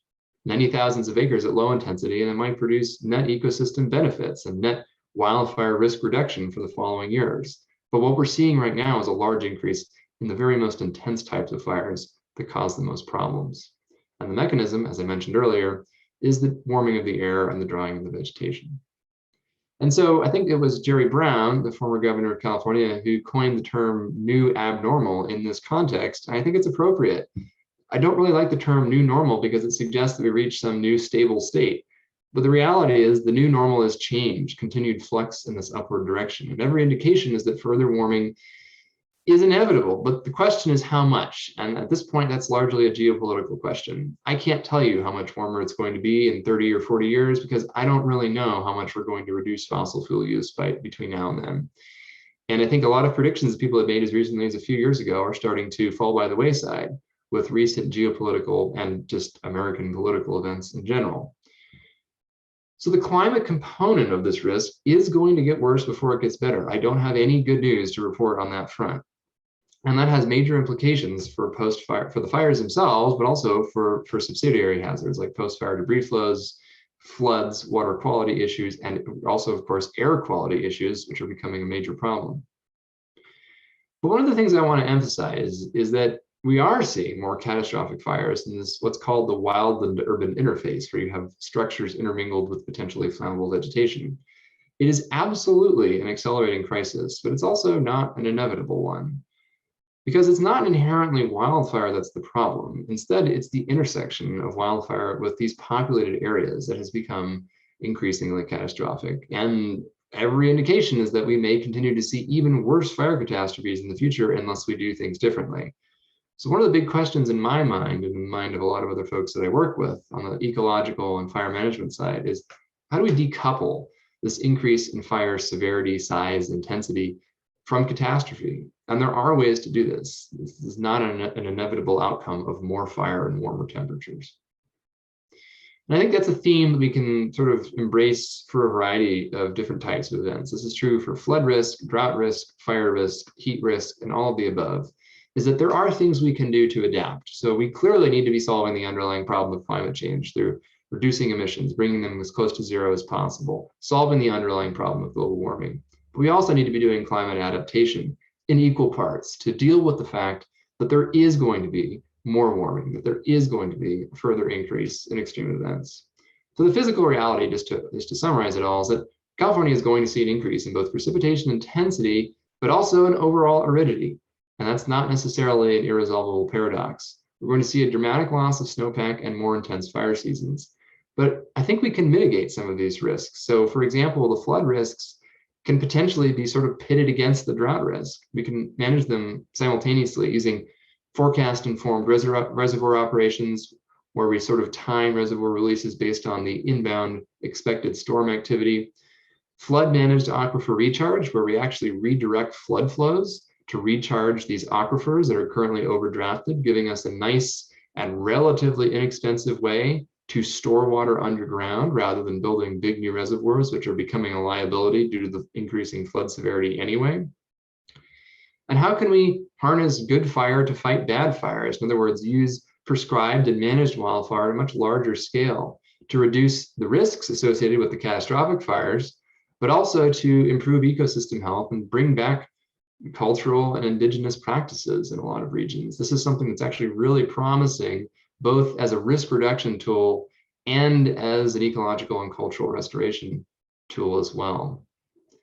many thousands of acres at low intensity and it might produce net ecosystem benefits and net wildfire risk reduction for the following years. But what we're seeing right now is a large increase in the very most intense types of fires that cause the most problems. And the mechanism, as I mentioned earlier, is the warming of the air and the drying of the vegetation. And so I think it was Jerry Brown, the former governor of California, who coined the term new abnormal in this context. And I think it's appropriate. I don't really like the term new normal because it suggests that we reach some new stable state. But the reality is the new normal is change, continued flux in this upward direction. And every indication is that further warming is inevitable, but the question is how much? And at this point, that's largely a geopolitical question. I can't tell you how much warmer it's going to be in 30 or 40 years because I don't really know how much we're going to reduce fossil fuel use between now and then. And I think a lot of predictions that people have made as recently as a few years ago are starting to fall by the wayside with recent geopolitical and just American political events in general. So the climate component of this risk is going to get worse before it gets better. I don't have any good news to report on that front. And that has major implications for post-fire, for the fires themselves, but also for subsidiary hazards like post-fire debris flows, floods, water quality issues, and also, of course, air quality issues, which are becoming a major problem. But one of the things I want to emphasize is that we are seeing more catastrophic fires in this what's called the wild and urban interface, where you have structures intermingled with potentially flammable vegetation. It is absolutely an accelerating crisis, but it's also not an inevitable one. Because it's not inherently wildfire that's the problem. Instead, it's the intersection of wildfire with these populated areas that has become increasingly catastrophic. And every indication is that we may continue to see even worse fire catastrophes in the future unless we do things differently. So one of the big questions in my mind and in the mind of a lot of other folks that I work with on the ecological and fire management side is how do we decouple this increase in fire severity, size, intensity from catastrophe? And there are ways to do this. This is not an inevitable outcome of more fire and warmer temperatures. And I think that's a theme that we can sort of embrace for a variety of different types of events. This is true for flood risk, drought risk, fire risk, heat risk, and all of the above, is that there are things we can do to adapt. So we clearly need to be solving the underlying problem of climate change through reducing emissions, bringing them as close to zero as possible, solving the underlying problem of global warming. But we also need to be doing climate adaptation in equal parts to deal with the fact that there is going to be more warming, that there is going to be a further increase in extreme events. So the physical reality, just to summarize it all, is that California is going to see an increase in both precipitation intensity, but also in overall aridity. And that's not necessarily an irresolvable paradox. We're going to see a dramatic loss of snowpack and more intense fire seasons. But I think we can mitigate some of these risks. So for example, the flood risks can potentially be sort of pitted against the drought risk. We can manage them simultaneously using forecast-informed reservoir operations, where we sort of time reservoir releases based on the inbound expected storm activity. Flood-managed aquifer recharge, where we actually redirect flood flows to recharge these aquifers that are currently overdrafted, giving us a nice and relatively inexpensive way to store water underground rather than building big new reservoirs, which are becoming a liability due to the increasing flood severity anyway. And how can we harness good fire to fight bad fires? In other words, use prescribed and managed wildfire at a much larger scale to reduce the risks associated with the catastrophic fires, but also to improve ecosystem health and bring back cultural and indigenous practices in a lot of regions. This is something that's actually really promising, both as a risk reduction tool and as an ecological and cultural restoration tool as well.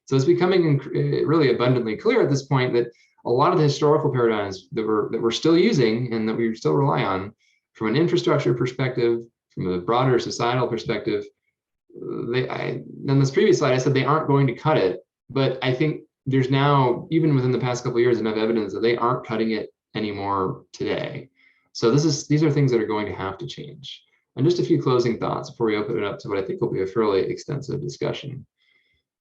So it's becoming really abundantly clear at this point that a lot of the historical paradigms that we're still using and that we still rely on from an infrastructure perspective, from a broader societal perspective, on this previous slide, I said they aren't going to cut it, but I think there's now, even within the past couple of years, enough evidence that they aren't cutting it anymore today. So these are things that are going to have to change. And just a few closing thoughts before we open it up to what I think will be a fairly extensive discussion.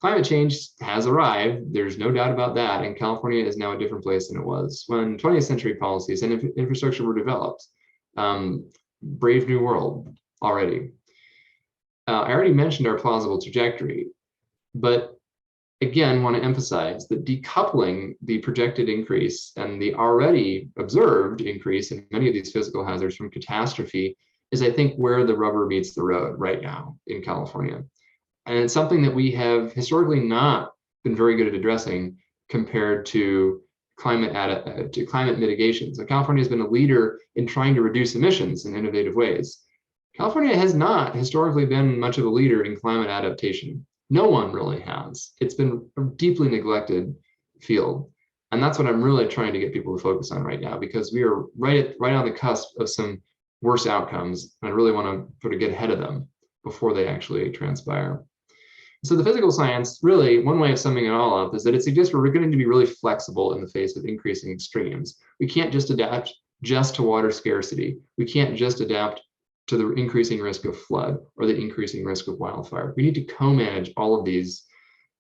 climate change has arrived. There's no doubt about that. And California is now a different place than it was when 20th century policies and infrastructure were developed. Brave new world already. I already mentioned our plausible trajectory, but again, want to emphasize that decoupling the projected increase and the already observed increase in many of these physical hazards from catastrophe is, I think, where the rubber meets the road right now in California. And it's something that we have historically not been very good at addressing compared to climate mitigation. So California has been a leader in trying to reduce emissions in innovative ways. California has not historically been much of a leader in climate adaptation. No one really has. It's been a deeply neglected field. And that's what I'm really trying to get people to focus on right now, because we are right on the cusp of some worse outcomes. And I really want to sort of get ahead of them before they actually transpire. So the physical science, really, one way of summing it all up is that it suggests we're going to be really flexible in the face of increasing extremes. We can't just adapt just to water scarcity. We can't just adapt to the increasing risk of flood or the increasing risk of wildfire. We need to co-manage all of these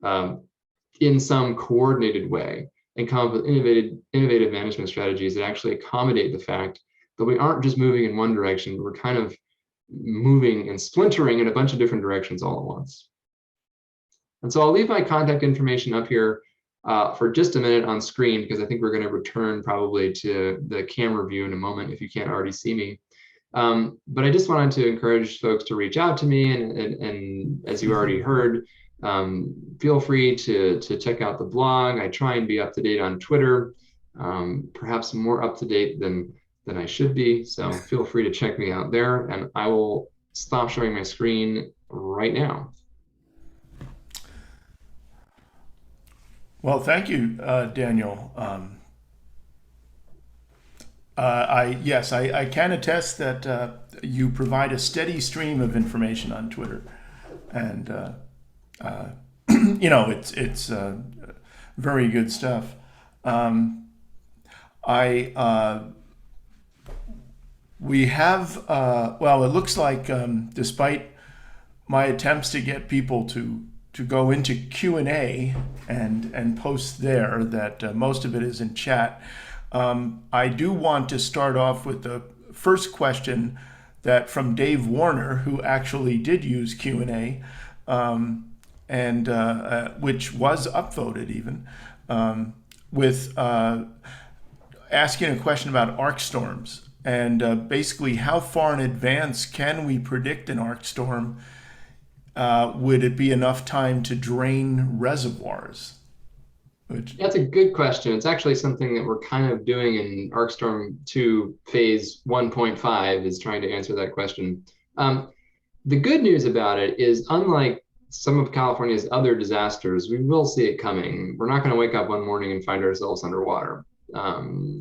in some coordinated way and come up with innovative management strategies that actually accommodate the fact that we aren't just moving in one direction, we're kind of moving and splintering in a bunch of different directions all at once. And so I'll leave my contact information up here for just a minute on screen, because I think we're going to return probably to the camera view in a moment if you can't already see me. But I just wanted to encourage folks to reach out to me, and as you already heard, feel free to check out the blog. I try and be up to date on Twitter, perhaps more up to date than I should be. So feel free to check me out there, and I will stop sharing my screen right now. Well, thank you, Daniel. I can attest that you provide a steady stream of information on Twitter, and it's very good stuff. We have well, it looks like despite my attempts to get people to go into Q&A and post there, that most of it is in chat. I do want to start off with the first question that from Dave Warner, who actually did use Q&A, which was upvoted even, with asking a question about arc storms, and basically how far in advance can we predict an arc storm? Would it be enough time to drain reservoirs? That's a good question. It's actually something that we're kind of doing in ArcStorm 2 phase 1.5, is trying to answer that question. The good news about it is, unlike some of California's other disasters, we will see it coming. We're not going to wake up one morning and find ourselves underwater.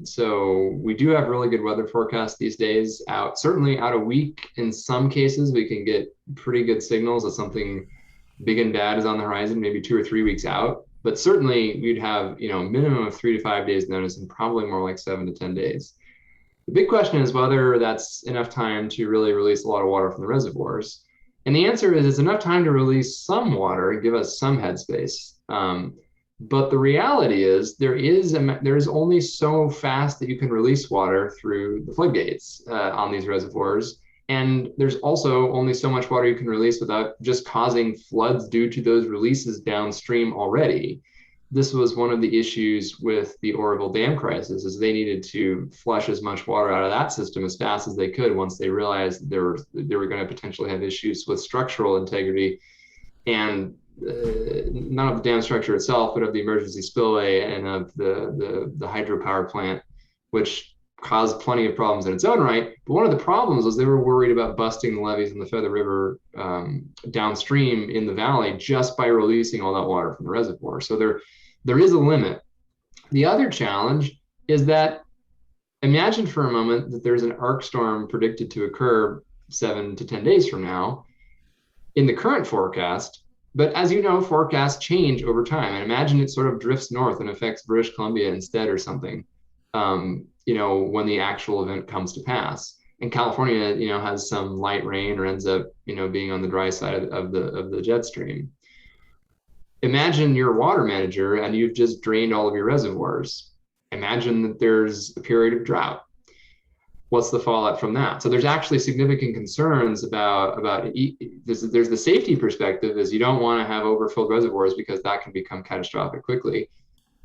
So we do have really good weather forecasts these days, certainly out a week. In some cases, we can get pretty good signals that something big and bad is on the horizon, maybe 2 or 3 weeks out. But certainly we'd have, a minimum of 3 to 5 days notice, and probably more like 7 to 10 days. The big question is whether that's enough time to really release a lot of water from the reservoirs. And the answer is it's enough time to release some water and give us some headspace. But the reality is there's only so fast that you can release water through the floodgates on these reservoirs. And there's also only so much water you can release without just causing floods due to those releases downstream already. This was one of the issues with the Oroville Dam crisis, is they needed to flush as much water out of that system as fast as they could once they realized they were going to potentially have issues with structural integrity, and not of the dam structure itself, but of the emergency spillway and of the hydropower plant, which caused plenty of problems in its own right. But one of the problems was they were worried about busting the levees in the Feather River downstream in the valley just by releasing all that water from the reservoir. So there is a limit. The other challenge is that, imagine for a moment that there's an arc storm predicted to occur 7 to 10 days from now in the current forecast. But as you know, forecasts change over time. And imagine it sort of drifts north and affects British Columbia instead or something. When the actual event comes to pass, and California, has some light rain or ends up, being on the dry side of the jet stream. Imagine you're a water manager and you've just drained all of your reservoirs. Imagine that there's a period of drought. What's the fallout from that? So there's actually significant concerns about there's the safety perspective is you don't want to have overfilled reservoirs because that can become catastrophic quickly.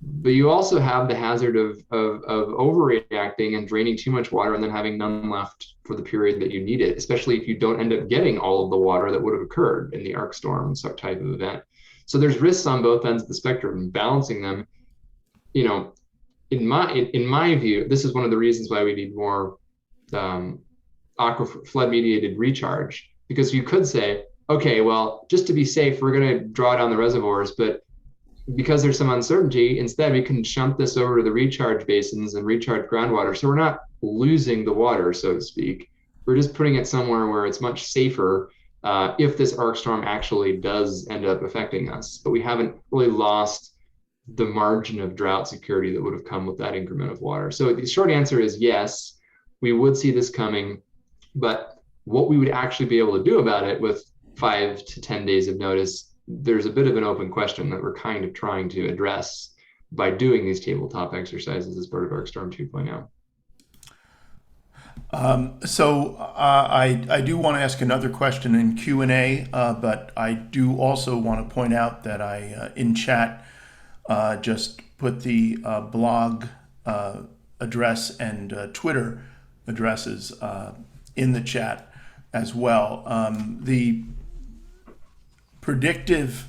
But you also have the hazard of overreacting and draining too much water and then having none left for the period that you need it, especially if you don't end up getting all of the water that would have occurred in the arc storm type of event. So there's risks on both ends of the spectrum, and balancing them, you know, in my view, this is one of the reasons why we need more um, aquifer flood mediated recharge, because you could say, okay, well, just to be safe, we're going to draw down the reservoirs, but because there's some uncertainty, instead we can shunt this over to the recharge basins and recharge groundwater. So we're not losing the water, so to speak. We're just putting it somewhere where it's much safer if this arc storm actually does end up affecting us. But we haven't really lost the margin of drought security that would have come with that increment of water. So the short answer is yes, we would see this coming, but what we would actually be able to do about it with 5 to 10 days of notice, there's a bit of an open question that we're kind of trying to address by doing these tabletop exercises as part of ArcStorm 2.0. I do want to ask another question in Q&A, but I do also want to point out that I in chat just put the blog address and Twitter addresses in the chat as well. The predictive,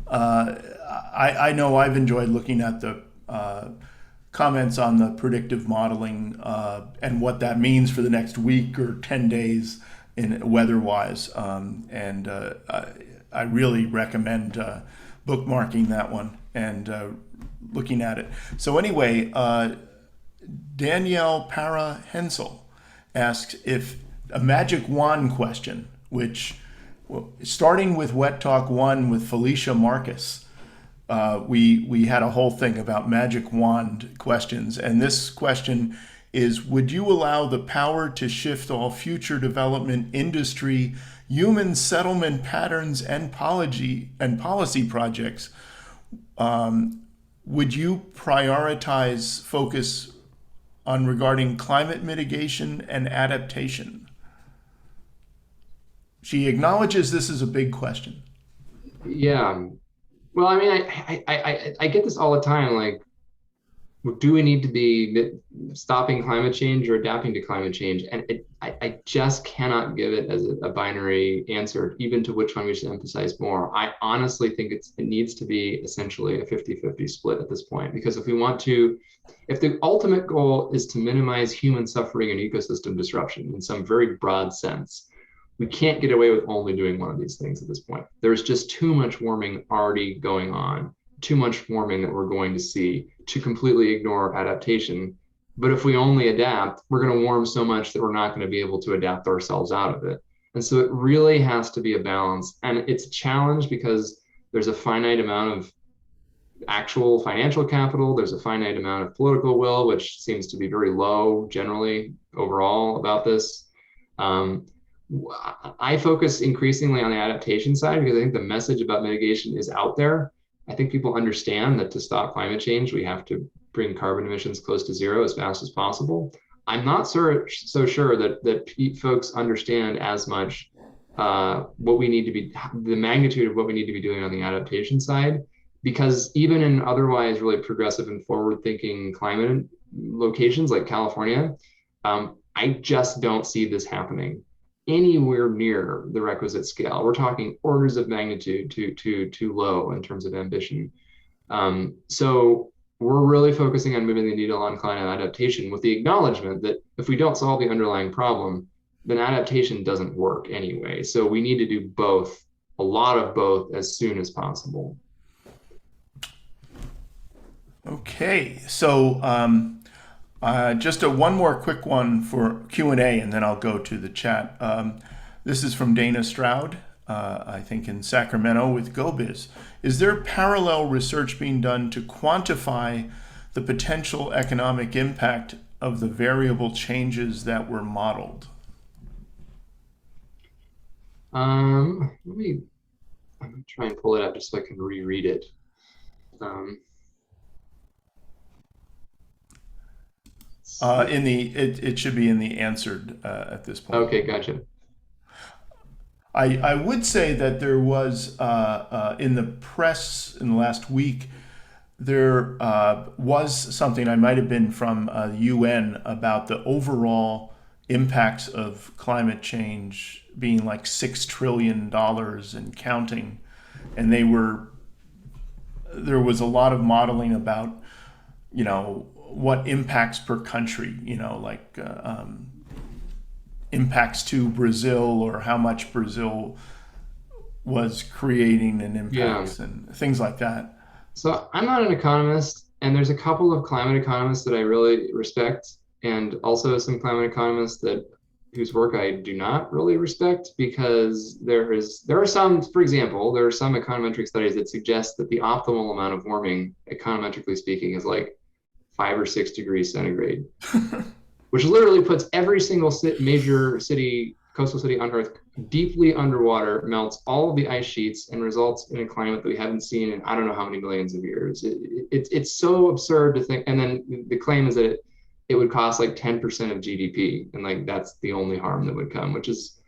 I know I've enjoyed looking at the comments on the predictive modeling and what that means for the next week or 10 days in weather-wise. I really recommend bookmarking that one and looking at it. So anyway, Danielle Para-Hensel asks if a magic wand question, which, well, starting with Wet Talk 1 with Felicia Marcus, we had a whole thing about magic wand questions. And this question is, would you allow the power to shift all future development, industry, human settlement patterns, and policy projects? Would you prioritize focus on regarding climate mitigation and adaptation? She acknowledges this is a big question. Yeah. Well, I mean, I get this all the time. Like, do we need to be stopping climate change or adapting to climate change? And I just cannot give it as a binary answer, even to which one we should emphasize more. I honestly think it needs to be essentially a 50-50 split at this point, because if the ultimate goal is to minimize human suffering and ecosystem disruption in some very broad sense, we can't get away with only doing one of these things at this point. There's just too much warming already going on, too much warming that we're going to see to completely ignore adaptation. But if we only adapt, we're going to warm so much that we're not going to be able to adapt ourselves out of it. And so it really has to be a balance. And it's a challenge because there's a finite amount of actual financial capital. There's a finite amount of political will, which seems to be very low generally overall about this. I focus increasingly on the adaptation side because I think the message about mitigation is out there. I think people understand that to stop climate change, we have to bring carbon emissions close to zero as fast as possible. I'm not so sure that folks understand as much what we need to be, the magnitude of what we need to be doing on the adaptation side, because even in otherwise really progressive and forward-thinking climate locations like California, I just don't see this happening anywhere near the requisite scale. We're talking orders of magnitude too low in terms of ambition. So we're really focusing on moving the needle on climate adaptation with the acknowledgement that if we don't solve the underlying problem, then adaptation doesn't work anyway. So we need to do both, a lot of both, as soon as possible. Okay, so just one more quick one for Q&A, and then I'll go to the chat. This is from Dana Stroud, I think in Sacramento with GoBiz. Is there parallel research being done to quantify the potential economic impact of the variable changes that were modeled? I'm gonna try and pull it up just so I can reread it. Um, let's see. It should be in the answered at this point. Okay, gotcha. I would say that there was in the press in the last week there was something, I might have been from UN, about the overall impacts of climate change being like $6 trillion and counting, and there was a lot of modeling about what impacts per country, like impacts to Brazil, or how much Brazil was creating and Yeah. impacts and things like that. So I'm not an economist, and there's a couple of climate economists that I really respect, and also some climate economists that whose work I do not really respect because there are some, for example, there are some econometric studies that suggest that the optimal amount of warming, econometrically speaking, is like 5 or 6 degrees centigrade, which literally puts every single major city, coastal city on Earth deeply underwater, melts all of the ice sheets, and results in a climate that we haven't seen in I don't know how many millions of years. It's so absurd to think. And then the claim is that it would cost like 10% of GDP, and like that's the only harm that would come, which is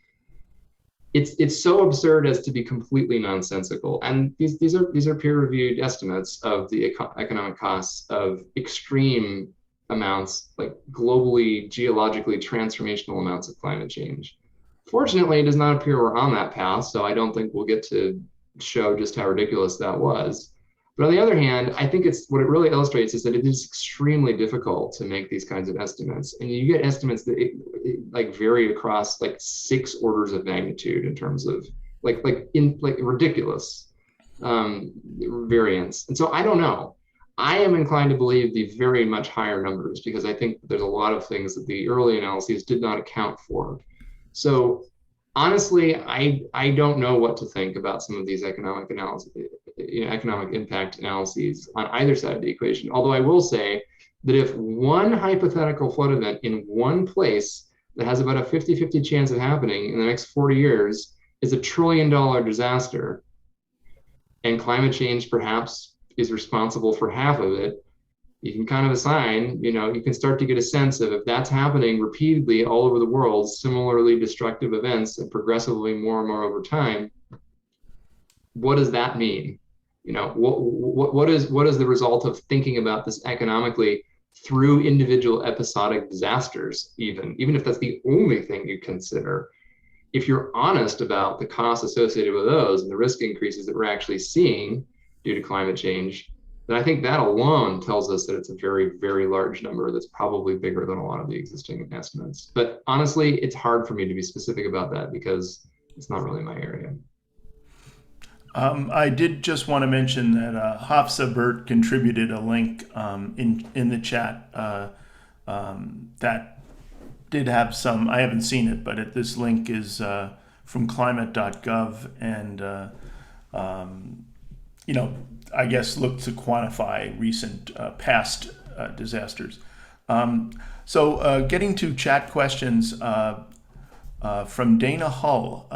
it's so absurd as to be completely nonsensical. And these are peer-reviewed estimates of the economic costs of extreme amounts, like globally, geologically transformational amounts of climate change. Fortunately, it does not appear we're on that path, so I don't think we'll get to show just how ridiculous that was. But on the other hand, I think it's what it really illustrates is that it is extremely difficult to make these kinds of estimates, and you get estimates that like vary across like 6 orders of magnitude in terms of like ridiculous variance. And so I don't know. I am inclined to believe the very much higher numbers because I think there's a lot of things that the early analyses did not account for. So honestly, I don't know what to think about some of these economic analysis, economic impact analyses on either side of the equation. Although I will say that if one hypothetical flood event in one place that has about a 50-50 chance of happening in the next 40 years is $1 trillion disaster, and climate change perhaps is responsible for half of it, you can kind of assign, you can start to get a sense of if that's happening repeatedly all over the world, similarly destructive events and progressively more and more over time, what does that mean? What is the result of thinking about this economically through individual episodic disasters, even if that's the only thing you consider? If you're honest about the costs associated with those and the risk increases that we're actually seeing due to climate change, then I think that alone tells us that it's a very, very large number that's probably bigger than a lot of the existing estimates. But honestly, it's hard for me to be specific about that because it's not really my area. I did just want to mention that Hafsa Burt contributed a link in the chat that did have some. I haven't seen it, but this link is from climate.gov, and I guess look to quantify recent past disasters. So getting to chat questions from Dana Hull,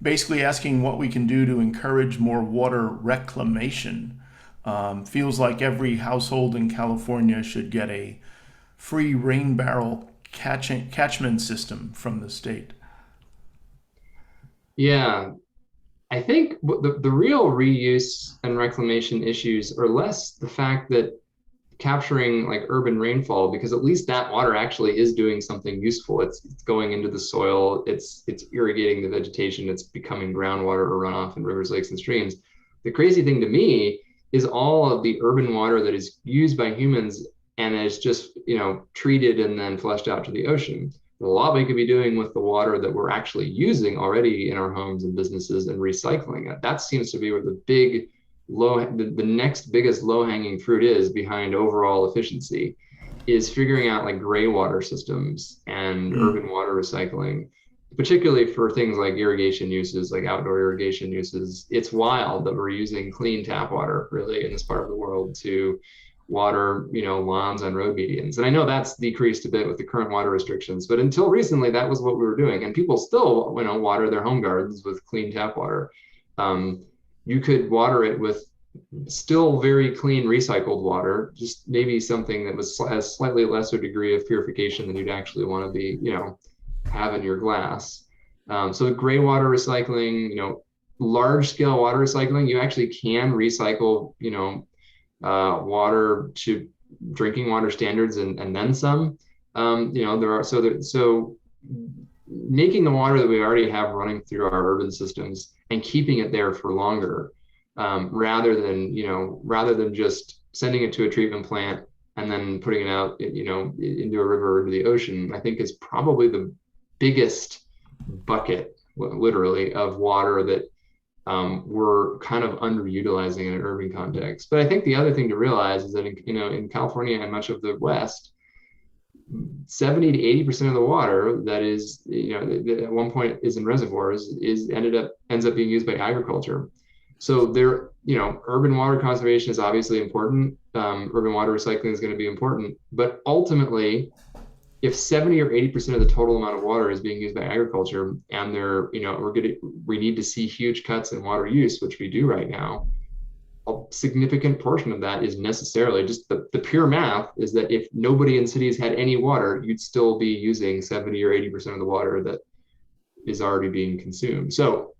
basically asking what we can do to encourage more water reclamation. Feels like every household in California should get a free rain barrel catchment system from the state. Yeah, I think the real reuse and reclamation issues are less the fact that capturing like urban rainfall, because at least that water actually is doing something useful. It's going into the soil, it's irrigating the vegetation, it's becoming groundwater or runoff in rivers, lakes, and streams. The crazy thing to me is all of the urban water that is used by humans and is just treated and then flushed out to the ocean. A lot we could be doing with the water that we're actually using already in our homes and businesses and recycling it. That seems to be where the next biggest low-hanging fruit is behind overall efficiency, is figuring out like gray water systems and urban water recycling, particularly for things like irrigation uses, like outdoor irrigation uses. It's wild that we're using clean tap water really in this part of the world to water, lawns on road medians. And I know that's decreased a bit with the current water restrictions, but until recently, that was what we were doing. And people still, water their home gardens with clean tap water. Um, you could water it with still very clean recycled water, just maybe something that has slightly lesser degree of purification than you'd actually want to be, have in your glass. So the gray water recycling, large scale water recycling, you actually can recycle, water to drinking water standards and then some. So making the water that we already have running through our urban systems and keeping it there for longer, rather than just sending it to a treatment plant and then putting it out, into a river or into the ocean, I think is probably the biggest bucket, literally, of water that we're kind of underutilizing in an urban context. But I think the other thing to realize is that in California and much of the West, 70 to 80% of the water that is, that at one point is in reservoirs ends up being used by agriculture. So urban water conservation is obviously important. Urban water recycling is going to be important, but ultimately, if 70 or 80% of the total amount of water is being used by agriculture, and we need to see huge cuts in water use, which we do right now, a significant portion of that is necessarily just the pure math is that if nobody in cities had any water, you'd still be using 70 or 80% of the water that is already being consumed. So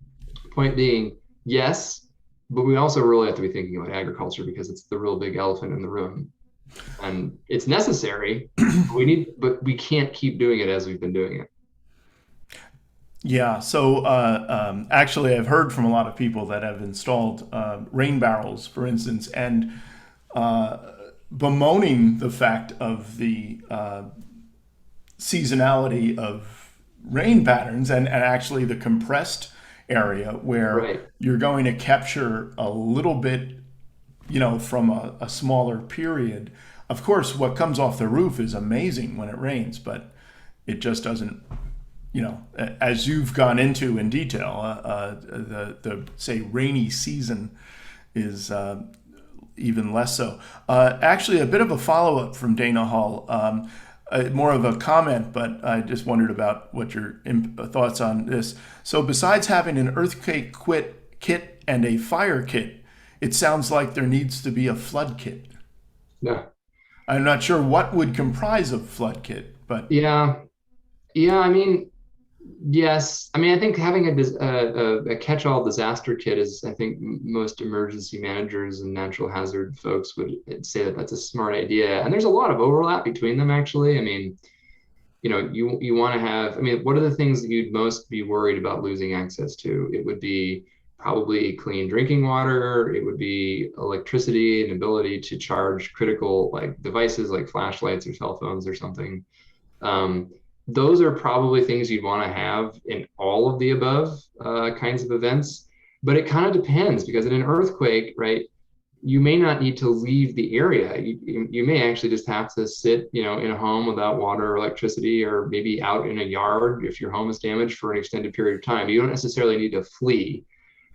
point being, yes, but we also really have to be thinking about agriculture because it's the real big elephant in the room. And it's necessary, but we can't keep doing it as we've been doing it. Yeah, so actually, I've heard from a lot of people that have installed rain barrels, for instance, and bemoaning the fact of the seasonality of rain patterns and actually the compressed area where Right. you're going to capture a little bit, from a smaller period. Of course, what comes off the roof is amazing when it rains, but it just doesn't, as you've gone into in detail, the say rainy season is even less so. Actually, a bit of a follow up from Dana Hall, more of a comment, but I just wondered about what your thoughts on this. So, besides having an earthquake kit and a fire kit, it sounds like there needs to be a flood kit. Yeah. I'm not sure what would comprise a flood kit, but Yeah. Yeah. I mean, yes. I mean, I think having a catch-all disaster kit is, I think most emergency managers and natural hazard folks would say that that's a smart idea. And there's a lot of overlap between them, actually. I mean, you want to have, I mean, what are the things that you'd most be worried about losing access to? It would be probably clean drinking water. It would be electricity and ability to charge critical like devices like flashlights or cell phones or something. Um, those are probably things you'd want to have in all of the above kinds of events. But it kind of depends because in an earthquake, right, you may not need to leave the area. You may actually just have to sit, in a home without water or electricity, or maybe out in a yard if your home is damaged for an extended period of time. You don't necessarily need to flee.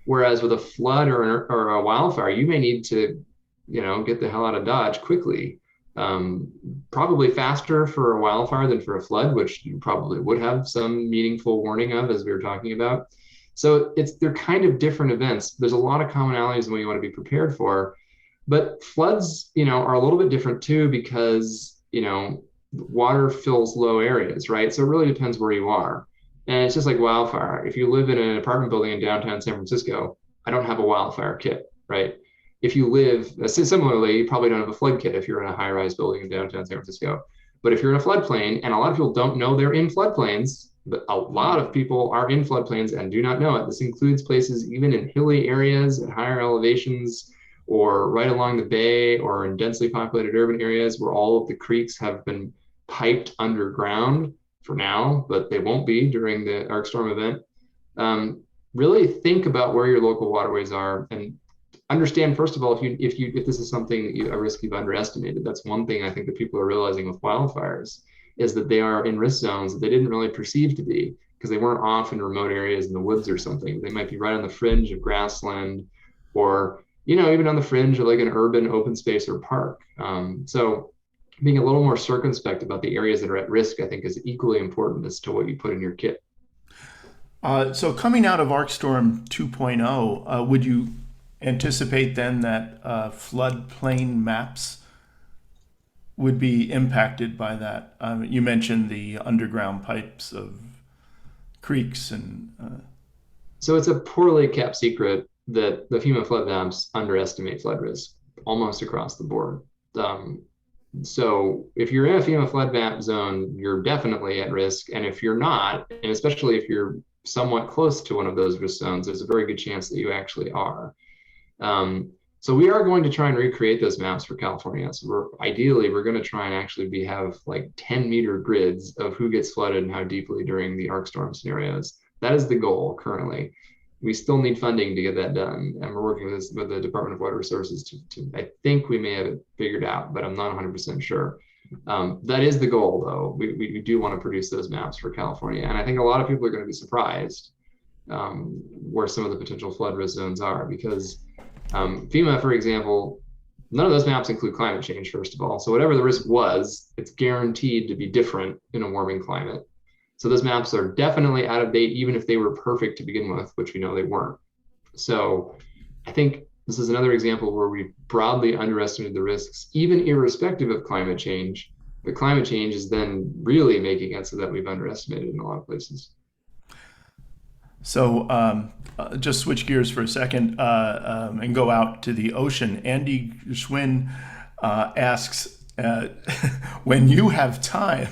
Whereas with a flood or a wildfire, you may need to, get the hell out of Dodge quickly. Um, Probably faster for a wildfire than for a flood, which you probably would have some meaningful warning of, as we were talking about. So they're kind of different events. There's a lot of commonalities in what you want to be prepared for, but floods, are a little bit different too because water fills low areas, right? So it really depends where you are. And it's just like wildfire. If you live in an apartment building in downtown San Francisco, I don't have a wildfire kit, right? If you live similarly, you probably don't have a flood kit if you're in a high-rise building in downtown San Francisco. But if you're in a floodplain, and a lot of people don't know they're in floodplains, but a lot of people are in floodplains and do not know it. This includes places even in hilly areas at higher elevations, or right along the bay, or in densely populated urban areas where all of the creeks have been piped underground for now, but they won't be during the arc storm event. Really think about where your local waterways are and understand, first of all, if this is something a risk you've underestimated. That's one thing I think that people are realizing with wildfires, is that they are in risk zones that they didn't really perceive to be, because they weren't off in remote areas in the woods or something. They might be right on the fringe of grassland, or even on the fringe of like an urban open space or park. So being a little more circumspect about the areas that are at risk, I think, is equally important as to what you put in your kit. So coming out of ArcStorm 2.0, would you anticipate then that floodplain maps would be impacted by that? You mentioned the underground pipes of creeks and So it's a poorly kept secret that the FEMA flood maps underestimate flood risk almost across the board. Um, so if you're in a FEMA flood map zone, you're definitely at risk. And if you're not, and especially if you're somewhat close to one of those risk zones, there's a very good chance that you actually are. So we are going to try and recreate those maps for California. So we're going to try and actually have like 10-meter grids of who gets flooded and how deeply during the arc storm scenarios. That is the goal currently. We still need funding to get that done, and we're working with the Department of Water Resources to I think we may have it figured out, but I'm not 100% sure. That is the goal, though. We do want to produce those maps for California, and I think a lot of people are going to be surprised where some of the potential flood risk zones are, because FEMA, for example, none of those maps include climate change, first of all. So whatever the risk was, it's guaranteed to be different in a warming climate. So those maps are definitely out of date, even if they were perfect to begin with, which we know they weren't. So I think this is another example where we broadly underestimated the risks, even irrespective of climate change. But climate change is then really making it so that we've underestimated in a lot of places. so just switch gears for a second and go out to the ocean. Andy Swain asks, when you have time,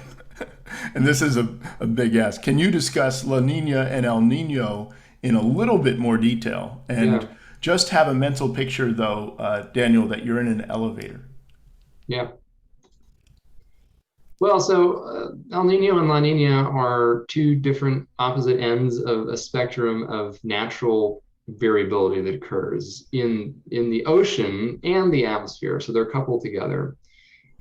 and this is a big ask, can you discuss La Nina and El Nino in a little bit more detail? And Yeah, just have a mental picture, though, Daniel, that you're in an elevator. yeah. Well, so El Nino and La Nina are two different opposite ends of a spectrum of natural variability that occurs in the ocean and the atmosphere. So they're coupled together.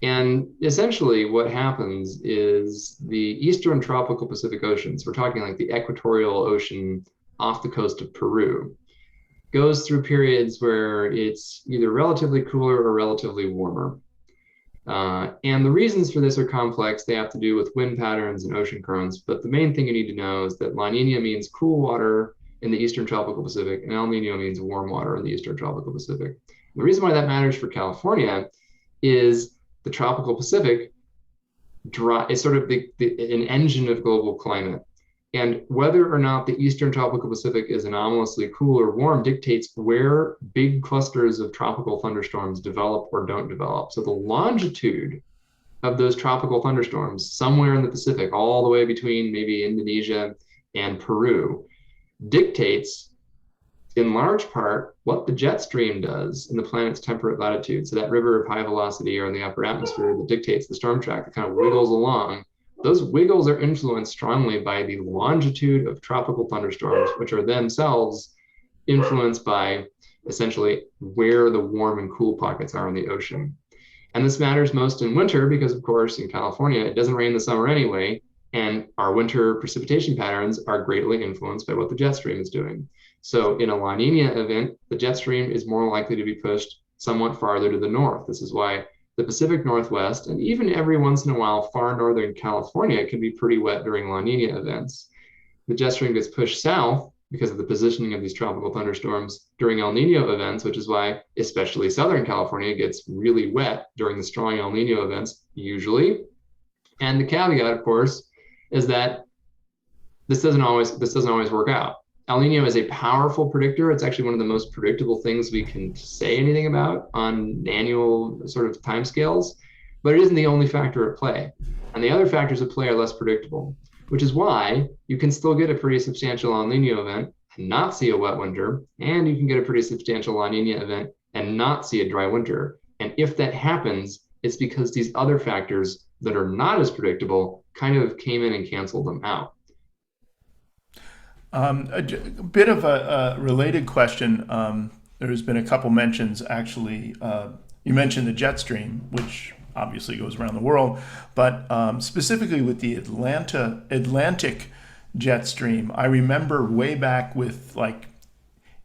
And essentially, what happens is the Eastern tropical Pacific Oceans, we're talking like the equatorial ocean off the coast of Peru, goes through periods where it's either relatively cooler or relatively warmer. And the reasons for this are complex. They have to do with wind patterns and ocean currents. But the main thing you need to know is that La Nina means cool water in the Eastern tropical Pacific, and El Nino means warm water in the Eastern tropical Pacific. The reason why that matters for California is the tropical Pacific is sort of an engine of global climate. And whether or not the Eastern tropical Pacific is anomalously cool or warm dictates where big clusters of tropical thunderstorms develop or don't develop. So the longitude of those tropical thunderstorms somewhere in the Pacific, all the way between maybe Indonesia and Peru, dictates in large part what the jet stream does in the planet's temperate latitude. So that river of high velocity or in the upper atmosphere that dictates the storm track that kind of wiggles along, those wiggles are influenced strongly by the longitude of tropical thunderstorms, which are themselves influenced by essentially where the warm and cool pockets are in the ocean. And this matters most in winter because, of course, in California, it doesn't rain in the summer anyway. And our winter precipitation patterns are greatly influenced by what the jet stream is doing. So in a La Nina event, the jet stream is more likely to be pushed somewhat farther to the north. This is why the Pacific Northwest, and even every once in a while, far northern California can be pretty wet during La Nina events. The jet stream gets pushed south because of the positioning of these tropical thunderstorms during El Nino events, which is why especially Southern California gets really wet during the strong El Nino events, usually. And the caveat, of course, is that this doesn't always work out. El Nino is a powerful predictor. It's actually one of the most predictable things we can say anything about on annual sort of timescales, but it isn't the only factor at play. And the other factors at play are less predictable, which is why you can still get a pretty substantial El Nino event and not see a wet winter, and you can get a pretty substantial La Nina event and not see a dry winter. And if that happens, it's because these other factors that are not as predictable kind of came in and canceled them out. Bit of a related question. There's been a couple mentions, actually. You mentioned the jet stream, which obviously goes around the world, but specifically with the Atlantic jet stream, I remember way back with like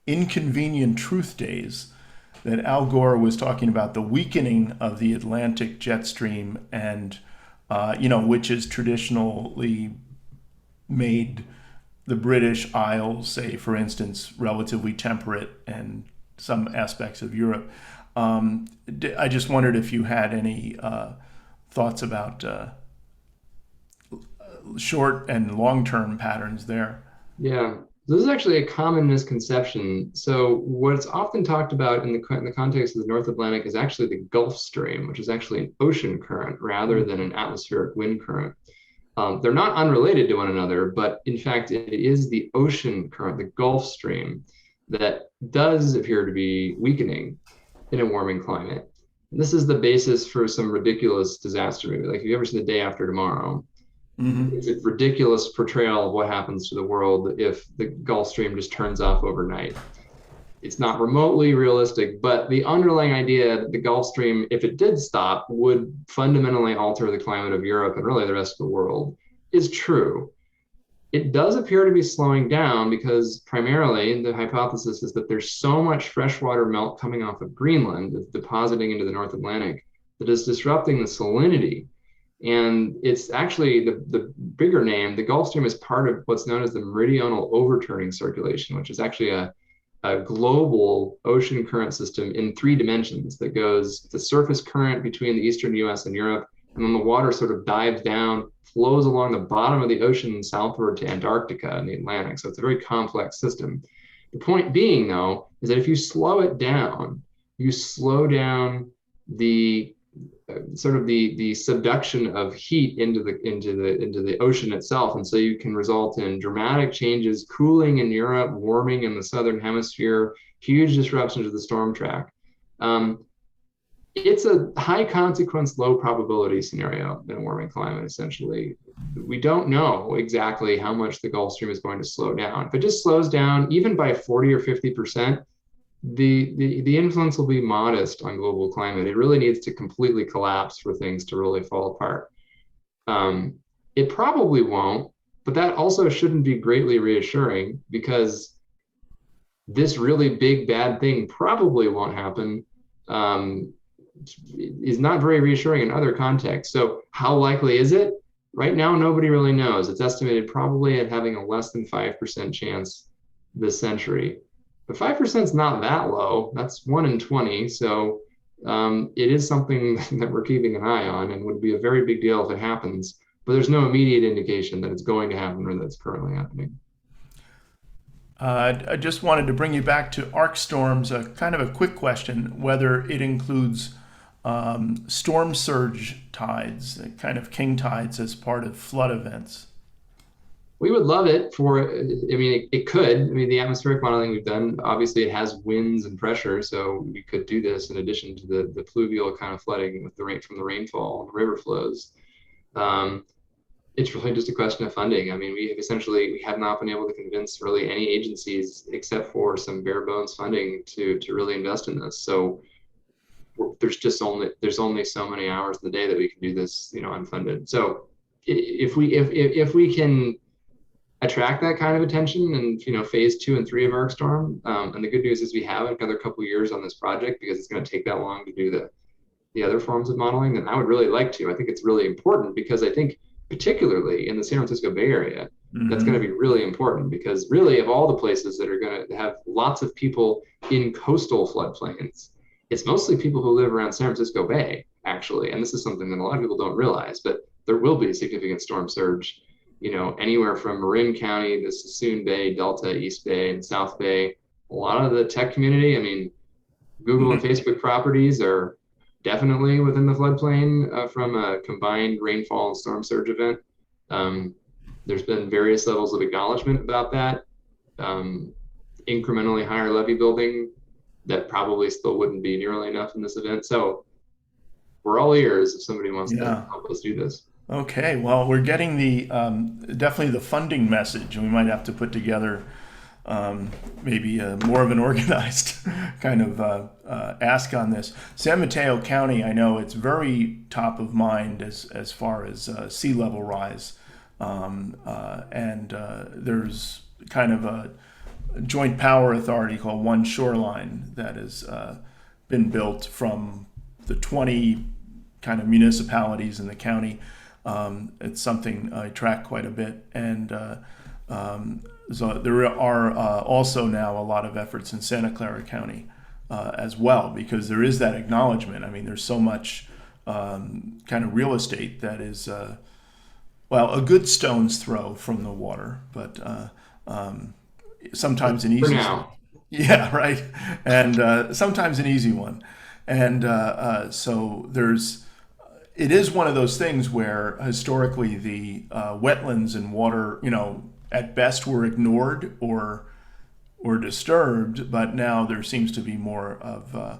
inconvenient truth days that Al Gore was talking about the weakening of the Atlantic jet stream, and which is traditionally made the British Isles, say for instance, relatively temperate, and some aspects of Europe. I just wondered if you had any thoughts about short and long-term patterns there. Yeah, this is actually a common misconception. So what's often talked about in the context of the North Atlantic is actually the Gulf Stream, which is actually an ocean current rather than an atmospheric wind current. They're not unrelated to one another, but in fact, it is the ocean current, the Gulf Stream, that does appear to be weakening in a warming climate. And this is the basis for some ridiculous disaster movie. Like, if you ever seen The Day After Tomorrow, Mm-hmm. it's a ridiculous portrayal of what happens to the world if the Gulf Stream just turns off overnight. It's not remotely realistic, but the underlying idea that the Gulf Stream, if it did stop, would fundamentally alter the climate of Europe and really the rest of the world is true. It does appear to be slowing down because primarily the hypothesis is that there's so much freshwater melt coming off of Greenland that's depositing into the North Atlantic that is disrupting the salinity. And it's actually the bigger name. The Gulf Stream is part of what's known as the meridional overturning circulation, which is actually a global ocean current system in 3 dimensions that goes the surface current between the eastern US and Europe, and then the water sort of dives down, flows along the bottom of the ocean southward to Antarctica and the Atlantic. So it's a very complex system. The point being, though, is that if you slow it down, you slow down the sort of the subduction of heat into the ocean itself, and so you can result in dramatic changes, cooling in Europe, warming in the southern hemisphere, huge disruptions to the storm track. It's a high consequence, low probability scenario in a warming climate. Essentially, we don't know exactly how much the Gulf Stream is going to slow down. If it just slows down even by 40 or 50%, the influence will be modest on global climate. It really needs to completely collapse for things to really fall apart. It probably won't, but that also shouldn't be greatly reassuring, because this really big bad thing probably won't happen. Is not very reassuring in other contexts. So how likely is it? Right now, nobody really knows. It's estimated probably at having a less than 5% chance this century. But 5% is not that low. That's 1 in 20. So it is something that we're keeping an eye on, and would be a very big deal if it happens. But there's no immediate indication that it's going to happen or that it's currently happening. I just wanted to bring you back to arc storms. Kind of a quick question: whether it includes storm surge tides, kind of king tides, as part of flood events. We would love it for, I mean, it could. I mean, the atmospheric modeling we've done, obviously it has winds and pressure, so we could do this in addition to the pluvial kind of flooding with the rain from the rainfall and the river flows. It's really just a question of funding. I mean, we have not been able to convince really any agencies, except for some bare bones funding, to really invest in this. So there's only so many hours in the day that we can do this, unfunded. So if we can attract that kind of attention and phase 2 and 3 of ArcStorm, and the good news is we have another couple of years on this project because it's going to take that long to do the other forms of modeling, then I would really like to. I think it's really important because I think particularly in the San Francisco Bay Area, that's going to be really important, because really of all the places that are going to have lots of people in coastal floodplains, it's mostly people who live around San Francisco Bay, actually. And this is something that a lot of people don't realize, but there will be a significant storm surge, anywhere from Marin County, the Sassoon Bay, Delta, East Bay, and South Bay. A lot of the tech community, I mean, Google and Facebook properties are definitely within the floodplain from a combined rainfall and storm surge event. There's been various levels of acknowledgement about that. Incrementally higher levee building that probably still wouldn't be nearly enough in this event. So we're all ears if somebody wants to help us do this. Okay, well, we're getting the definitely the funding message, and we might have to put together maybe more of an organized kind of ask on this. San Mateo County, I know it's very top of mind as far as sea level rise, and there's kind of a joint power authority called One Shoreline that is been built from the 20 kind of municipalities in the county. It's something I track quite a bit, and so there are also now a lot of efforts in Santa Clara County as well, because there is that acknowledgement. I mean, there's so much kind of real estate that is, well, a good stone's throw from the water, but sometimes an For easy now. yeah, right. And sometimes an easy one. And so it is one of those things where historically the wetlands and water, at best were ignored or disturbed, but now there seems to be more of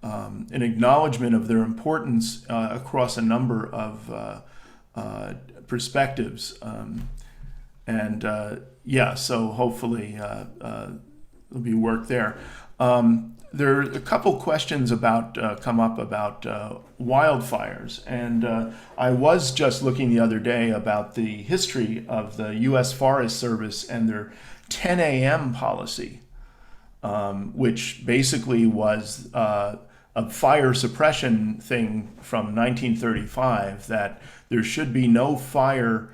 an acknowledgement of their importance across a number of perspectives. Yeah, so hopefully there'll be work there. There are a couple questions come up about wildfires, and I was just looking the other day about the history of the U.S. Forest Service and their 10 a.m. policy, which basically was a fire suppression thing from 1935, that there should be no fire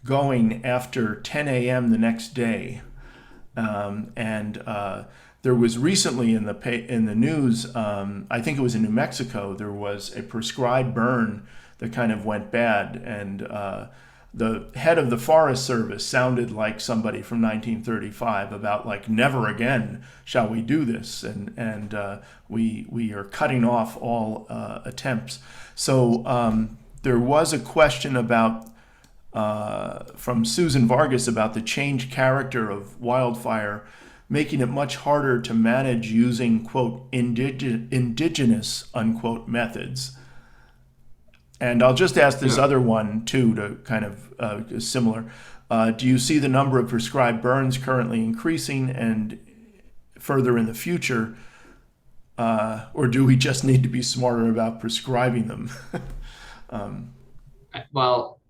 going after 10 a.m. the next day. There was recently in the news, I think it was in New Mexico, there was a prescribed burn that kind of went bad, and the head of the Forest Service sounded like somebody from 1935 about, like, never again shall we do this, and we are cutting off all attempts. So there was a question about from Susan Vargas about the changed character of wildfire, making it much harder to manage using, quote, indigenous, unquote, methods. And I'll just ask this other one, too, to kind of similar. Do you see the number of prescribed burns currently increasing and further in the future? Or do we just need to be smarter about prescribing them? Well,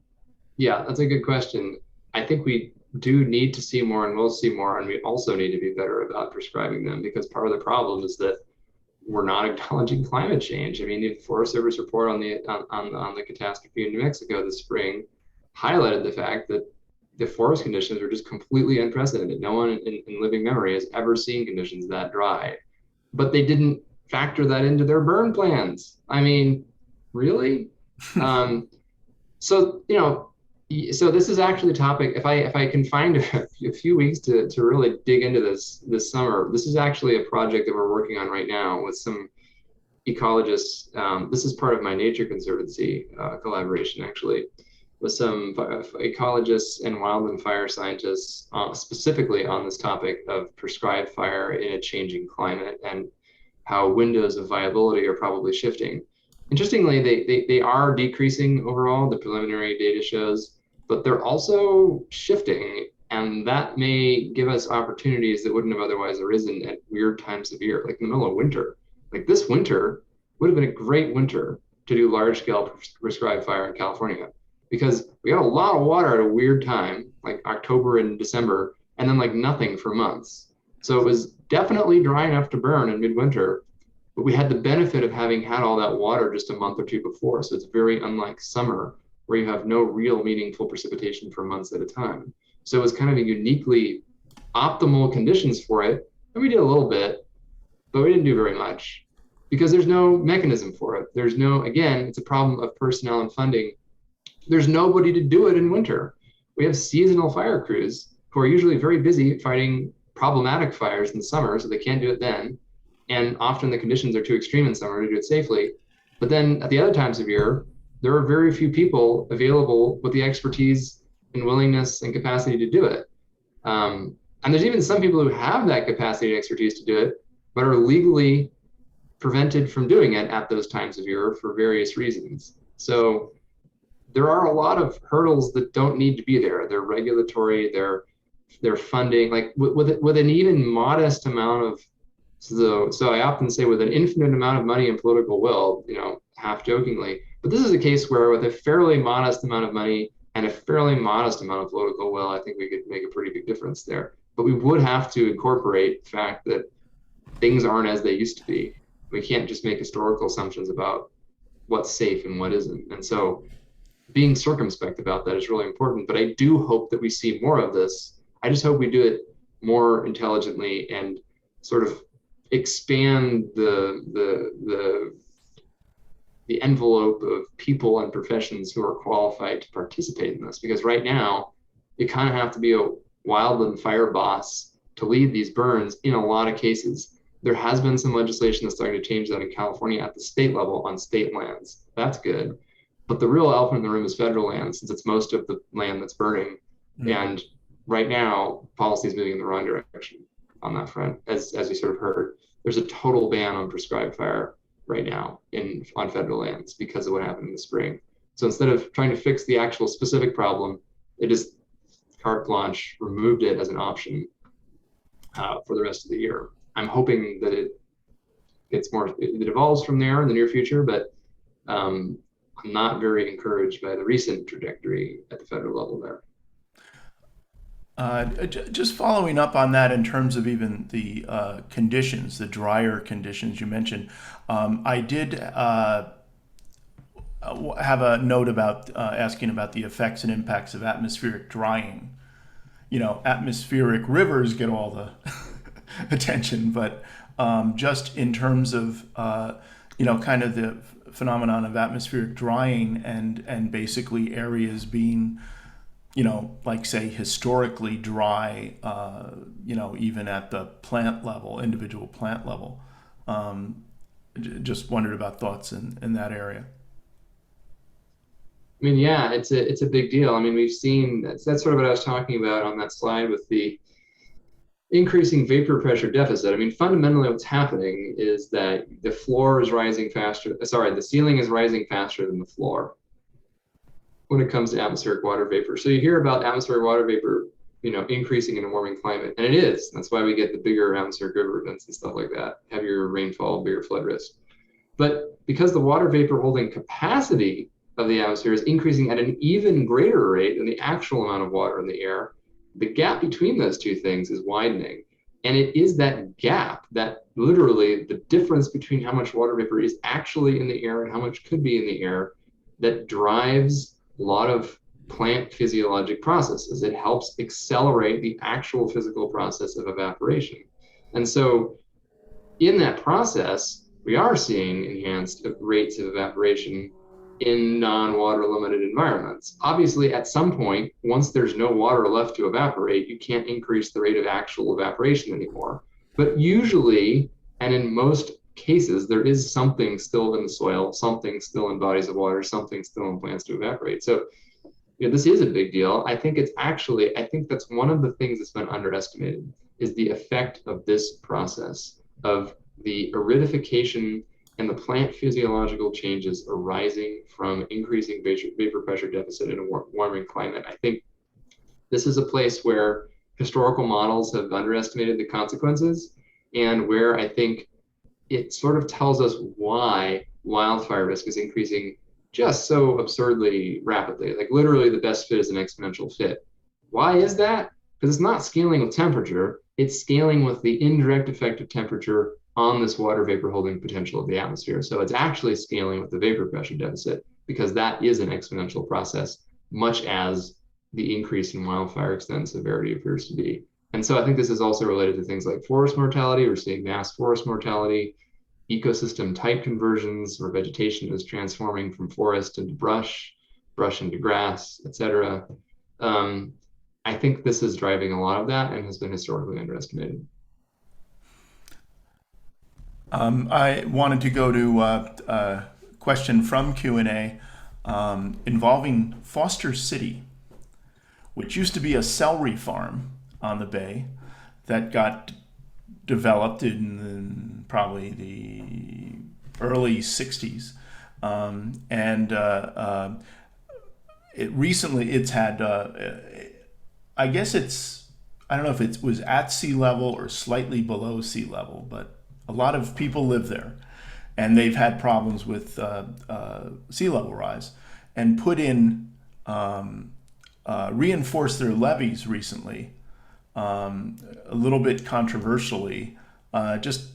yeah, that's a good question. I think we do need to see more, and we'll see more, and we also need to be better about prescribing them, because part of the problem is that we're not acknowledging climate change. I mean, the Forest Service report on the catastrophe in New Mexico this spring highlighted the fact that the forest conditions are just completely unprecedented. No one in living memory has ever seen conditions that dry, but they didn't factor that into their burn plans. I mean, really? So, so this is actually a topic. If I can find a few weeks to really dig into this summer, this is actually a project that we're working on right now with some ecologists. This is part of my Nature Conservancy collaboration, actually, with some ecologists and wildfire scientists, specifically on this topic of prescribed fire in a changing climate and how windows of viability are probably shifting. Interestingly, they are decreasing overall, the preliminary data shows, but they're also shifting, and that may give us opportunities that wouldn't have otherwise arisen at weird times of year, like in the middle of winter. Like this winter would have been a great winter to do large-scale prescribed fire in California, because we got a lot of water at a weird time, like October and December, and then like nothing for months. So it was definitely dry enough to burn in midwinter, but we had the benefit of having had all that water just a month or two before. So it's very unlike summer, where you have no real meaningful precipitation for months at a time. So it was kind of a uniquely optimal conditions for it. And we did a little bit, but we didn't do very much because there's no mechanism for it. There's no, again, it's a problem of personnel and funding. There's nobody to do it in winter. We have seasonal fire crews who are usually very busy fighting problematic fires in the summer, so they can't do it then. And often the conditions are too extreme in summer to do it safely. But then at the other times of year, there are very few people available with the expertise and willingness and capacity to do it. And there's even some people who have that capacity and expertise to do it, but are legally prevented from doing it at those times of year for various reasons. So there are a lot of hurdles that don't need to be there. They're regulatory, they're funding, like with an even modest amount of, so I often say with an infinite amount of money and political will, half jokingly, but this is a case where with a fairly modest amount of money and a fairly modest amount of political will, I think we could make a pretty big difference there. But we would have to incorporate the fact that things aren't as they used to be. We can't just make historical assumptions about what's safe and what isn't. And so being circumspect about that is really important. But I do hope that we see more of this. I just hope we do it more intelligently and sort of expand the envelope of people and professions who are qualified to participate in this. Because right now, you kind of have to be a wildland fire boss to lead these burns in a lot of cases. There has been some legislation that's starting to change that in California at the state level on state lands. That's good. But the real elephant in the room is federal land, since it's most of the land that's burning. And right now, policy is moving in the wrong direction on that front. As we sort of heard, there's a total ban on prescribed fire right now on federal lands because of what happened in the spring. So instead of trying to fix the actual specific problem, they just carte blanche removed it as an option for the rest of the year. I'm hoping that it evolves from there in the near future, but I'm not very encouraged by the recent trajectory at the federal level there. Just following up on that in terms of even the conditions, the drier conditions you mentioned, I did have a note about asking about the effects and impacts of atmospheric drying. You know, atmospheric rivers get all the attention, but just in terms of kind of the phenomenon of atmospheric drying and basically areas being, like say historically dry, even at the plant level, individual plant level. Just wondered about thoughts in that area. I mean, yeah, it's a big deal. I mean, we've seen that's sort of what I was talking about on that slide with the increasing vapor pressure deficit. I mean, fundamentally what's happening is that the ceiling is rising faster than the floor when it comes to atmospheric water vapor. So you hear about atmospheric water vapor, increasing in a warming climate, and it is. That's why we get the bigger atmospheric river events and stuff like that, heavier rainfall, bigger flood risk. But because the water vapor holding capacity of the atmosphere is increasing at an even greater rate than the actual amount of water in the air, the gap between those two things is widening. And it is that gap, that literally the difference between how much water vapor is actually in the air and how much could be in the air, that drives a lot of plant physiologic processes. It helps accelerate the actual physical process of evaporation. And so in that process, we are seeing enhanced rates of evaporation in non-water limited environments. Obviously, at some point, once there's no water left to evaporate, you can't increase the rate of actual evaporation anymore. But usually, and in most cases, there is something still in the soil, something still in bodies of water, something still in plants to evaporate. So this is a big deal. I think that's one of the things that's been underestimated is the effect of this process of the aridification and the plant physiological changes arising from increasing vapor pressure deficit in a warming climate. I think this is a place where historical models have underestimated the consequences, and where I think it sort of tells us why wildfire risk is increasing just so absurdly rapidly. Like literally the best fit is an exponential fit. Why is that? Because it's not scaling with temperature, it's scaling with the indirect effect of temperature on this water vapor holding potential of the atmosphere. So it's actually scaling with the vapor pressure deficit, because that is an exponential process, much as the increase in wildfire extent severity appears to be. And so I think this is also related to things like forest mortality. We're seeing mass forest mortality, ecosystem type conversions, where vegetation is transforming from forest into brush into grass, etc. I think this is driving a lot of that and has been historically underestimated. I wanted to go to a question from Q&A involving Foster City, which used to be a celery farm on the bay that got developed in probably the early 60s. It's had, I don't know if it was at sea level or slightly below sea level, but a lot of people live there, and they've had problems with sea level rise, and put in reinforced their levees recently, a little bit controversially, just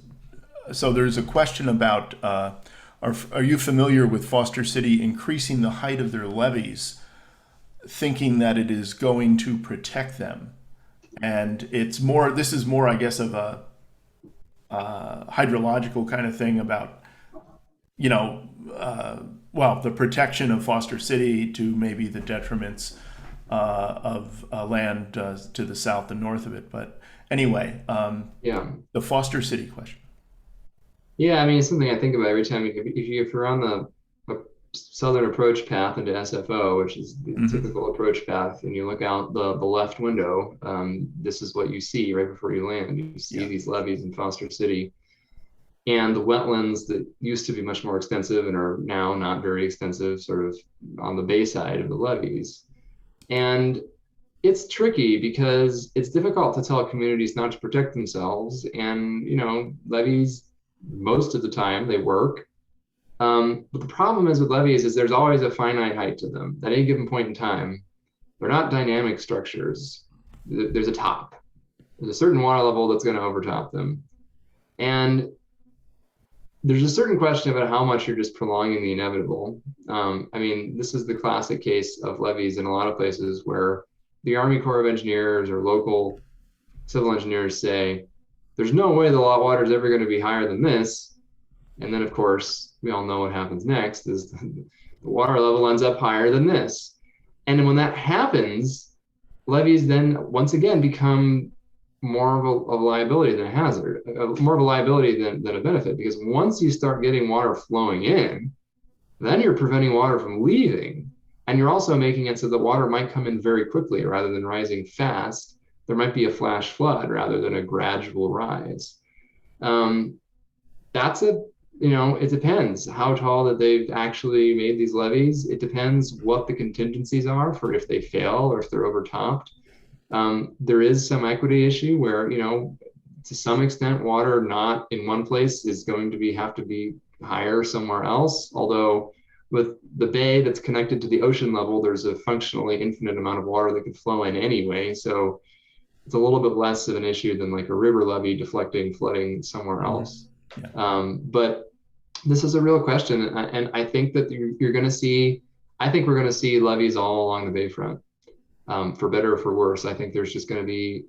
So there's a question about, are you familiar with Foster City increasing the height of their levees, thinking that it is going to protect them? And this is more, I guess, of a hydrological kind of thing about, you know, the protection of Foster City to maybe the detriments of land to the south and north of it. But anyway, Yeah. the Foster City question. Yeah, I mean, it's something I think about every time. If you're on the southern approach path into SFO, which is the Hmm. typical approach path, and you look out the left window, this is what you see right before you land. You see Yeah. these levees in Foster City, and the wetlands that used to be much more extensive and are now not very extensive, sort of on the bay side of the levees. And it's tricky because it's difficult to tell communities not to protect themselves. And, levees, most of the time, they work. But the problem is with levees is there's always a finite height to them at any given point in time. They're not dynamic structures. There's a top. There's a certain water level that's going to overtop them. And there's a certain question about how much you're just prolonging the inevitable. I mean, this is the classic case of levees in a lot of places where the Army Corps of Engineers or local civil engineers say, there's no way the water is ever going to be higher than this. And then, of course, we all know what happens next is the water level ends up higher than this. And when that happens, levees then once again become more of a liability than a hazard, more of a liability than a benefit, because once you start getting water flowing in, then you're preventing water from leaving. And you're also making it so that water might come in very quickly rather than rising fast. There might be a flash flood rather than a gradual rise. Um, that's it depends how tall that they've actually made these levees. It depends what the contingencies are for if they fail or if they're overtopped. There is some equity issue where, to some extent, water not in one place is going to have to be higher somewhere else. Although with the bay that's connected to the ocean level, there's a functionally infinite amount of water that could flow in anyway. So it's a little bit less of an issue than like a river levee deflecting flooding somewhere Hmm. else. Yeah. But this is a real question, and I think that you're going to see. I think we're going to see levees all along the bayfront, for better or for worse. I think there's just going to be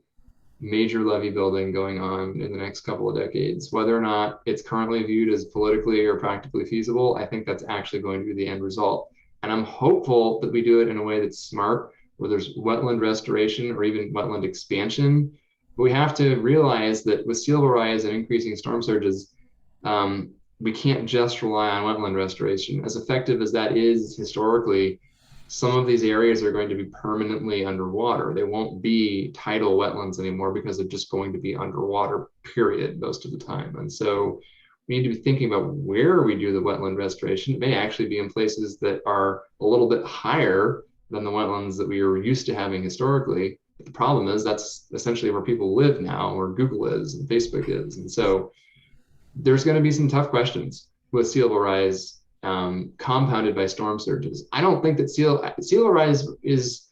major levee building going on in the next couple of decades. Whether or not it's currently viewed as politically or practically feasible, I think that's actually going to be the end result. And I'm hopeful that we do it in a way that's smart, where there's wetland restoration or even wetland expansion. But we have to realize that with sea level rise and increasing storm surges, we can't just rely on wetland restoration. As effective as that is historically, some of these areas are going to be permanently underwater. They won't be tidal wetlands anymore because they're just going to be underwater, period, most of the time. And so we need to be thinking about where we do the wetland restoration. It may actually be in places that are a little bit higher than the wetlands that we were used to having historically. But the problem is that's essentially where people live now, where Google is and Facebook is. And so there's going to be some tough questions with sea level rise, compounded by storm surges. I don't think that sea level rise is